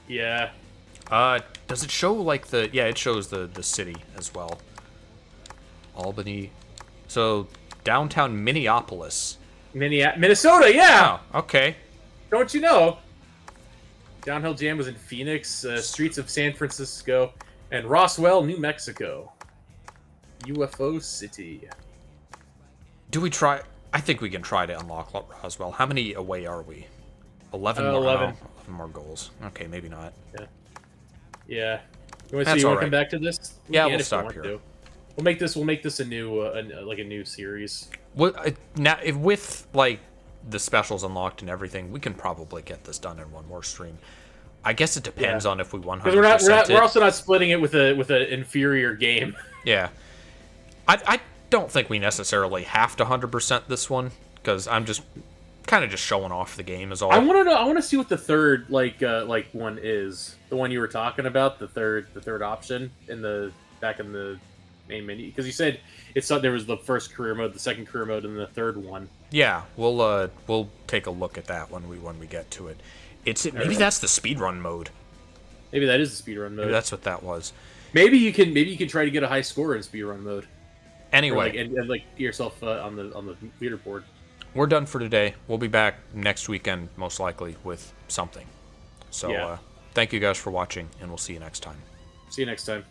Yeah. Does it show like the? Yeah, it shows the city as well. Albany. So downtown Minneapolis. Minnesota, yeah. Oh, okay. Don't you know? Downhill Jam was in Phoenix, streets of San Francisco, and Roswell, New Mexico. UFO City. Do we try? I think we can try to unlock Roswell. How many away are we? 11 more. 11. Oh, 11 more goals. Okay, maybe not. Yeah. Yeah. You want That's to all come right. back to this? Yeah, We we'll can if you stop want here. to. We'll make this a new like a new series. What now? If with like the specials unlocked and everything, we can probably get this done in one more stream. I guess it depends on if we 100%. Because we're also not splitting it with an inferior game. Yeah, I don't think we necessarily have to 100% this one because I'm just kind of just showing off the game is all. I want to know. I want to see what the third like one is. The one you were talking about, the third option back in the main menu, because you said there was the first career mode, the second career mode, and the third one. Yeah, we'll take a look at that when we get to it. Maybe that's the speedrun mode. Maybe that is the speedrun mode. Maybe that's what that was. Maybe you can try to get a high score in speedrun mode. Anyway, and get yourself on the leaderboard. We're done for today. We'll be back next weekend, most likely, with something. So, Yeah. thank you guys for watching, and we'll see you next time. See you next time.